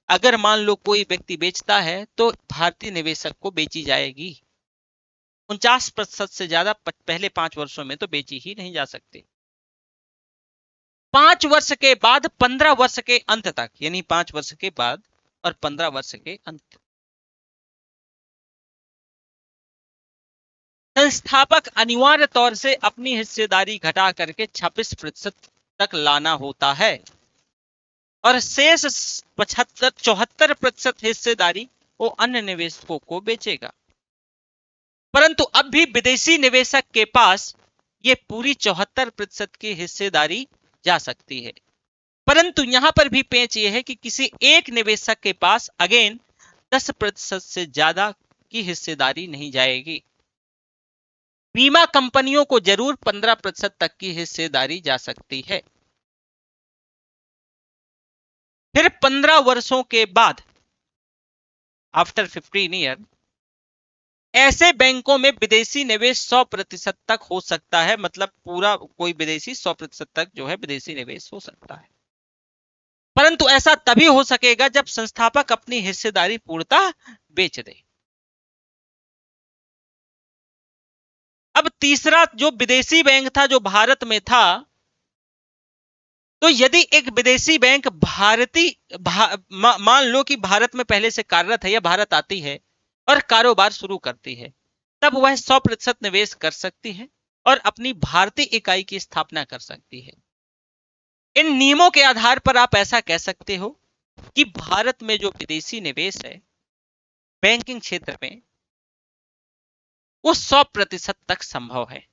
अगर मान लो कोई व्यक्ति बेचता है तो भारतीय निवेशक को बेची जाएगी। 49% से ज्यादा पहले 5 वर्षों में तो बेची ही नहीं जा सकती। 5 वर्ष के बाद 15 वर्ष के अंत तक, यानी 5 वर्ष के बाद और 15 वर्ष के अंत, संस्थापक अनिवार्य तौर से अपनी हिस्सेदारी घटा करके 26% तक लाना होता है और शेष 74% हिस्सेदारी वो अन्य निवेशकों को बेचेगा। परंतु अब भी विदेशी निवेशक के पास ये पूरी 74% की हिस्सेदारी जा सकती है। परंतु यहां पर भी पेच ये है कि किसी एक निवेशक के पास अगेन 10% से ज्यादा की हिस्सेदारी नहीं जाएगी। बीमा कंपनियों को जरूर 15% तक की हिस्सेदारी जा सकती है। फिर 15 वर्षों के बाद, आफ्टर 15 ईयर, ऐसे बैंकों में विदेशी निवेश 100% तक हो सकता है। मतलब पूरा कोई विदेशी 100% तक जो है विदेशी निवेश हो सकता है। परंतु ऐसा तभी हो सकेगा जब संस्थापक अपनी हिस्सेदारी पूर्णतः बेच दे। अब तीसरा जो विदेशी बैंक था जो भारत में था, तो यदि एक विदेशी बैंक मान लो कि भारत में पहले से कार्यरत है या भारत आती है और कारोबार शुरू करती है, तब वह 100% निवेश कर सकती है। और अपनी भारतीय इकाई की स्थापना कर सकती है। इन नियमों के आधार पर आप ऐसा कह सकते हो कि भारत में जो विदेशी निवेश है बैंकिंग क्षेत्र में, वो 100% तक संभव है।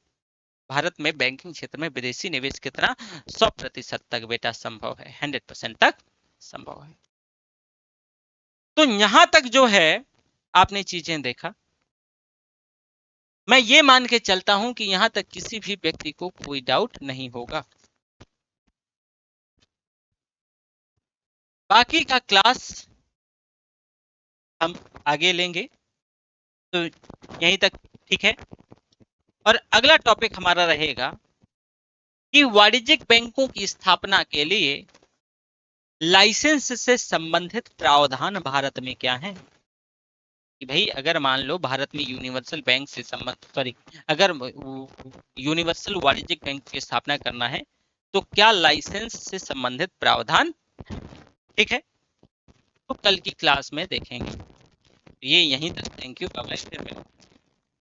भारत में बैंकिंग क्षेत्र में विदेशी निवेश कितना? 100% तक बेटा संभव है, 100% तक संभव है। तो यहां तक जो है आपने चीजें देखा, मैं ये मान के चलता हूं कि यहां तक किसी भी व्यक्ति को कोई डाउट नहीं होगा। बाकी का क्लास हम आगे लेंगे, तो यहीं तक ठीक है। और अगला टॉपिक हमारा रहेगा कि वाणिज्यिक बैंकों की स्थापना के लिए लाइसेंस से संबंधित प्रावधान भारत में क्या है। कि भाई अगर मान लो भारत में यूनिवर्सल बैंक से अगर यूनिवर्सल वाणिज्यिक बैंक की स्थापना करना है तो क्या लाइसेंस से संबंधित प्रावधान, ठीक है, तो कल की क्लास में देखेंगे। ये यहीं तक, थैंक यू, बाय बाय।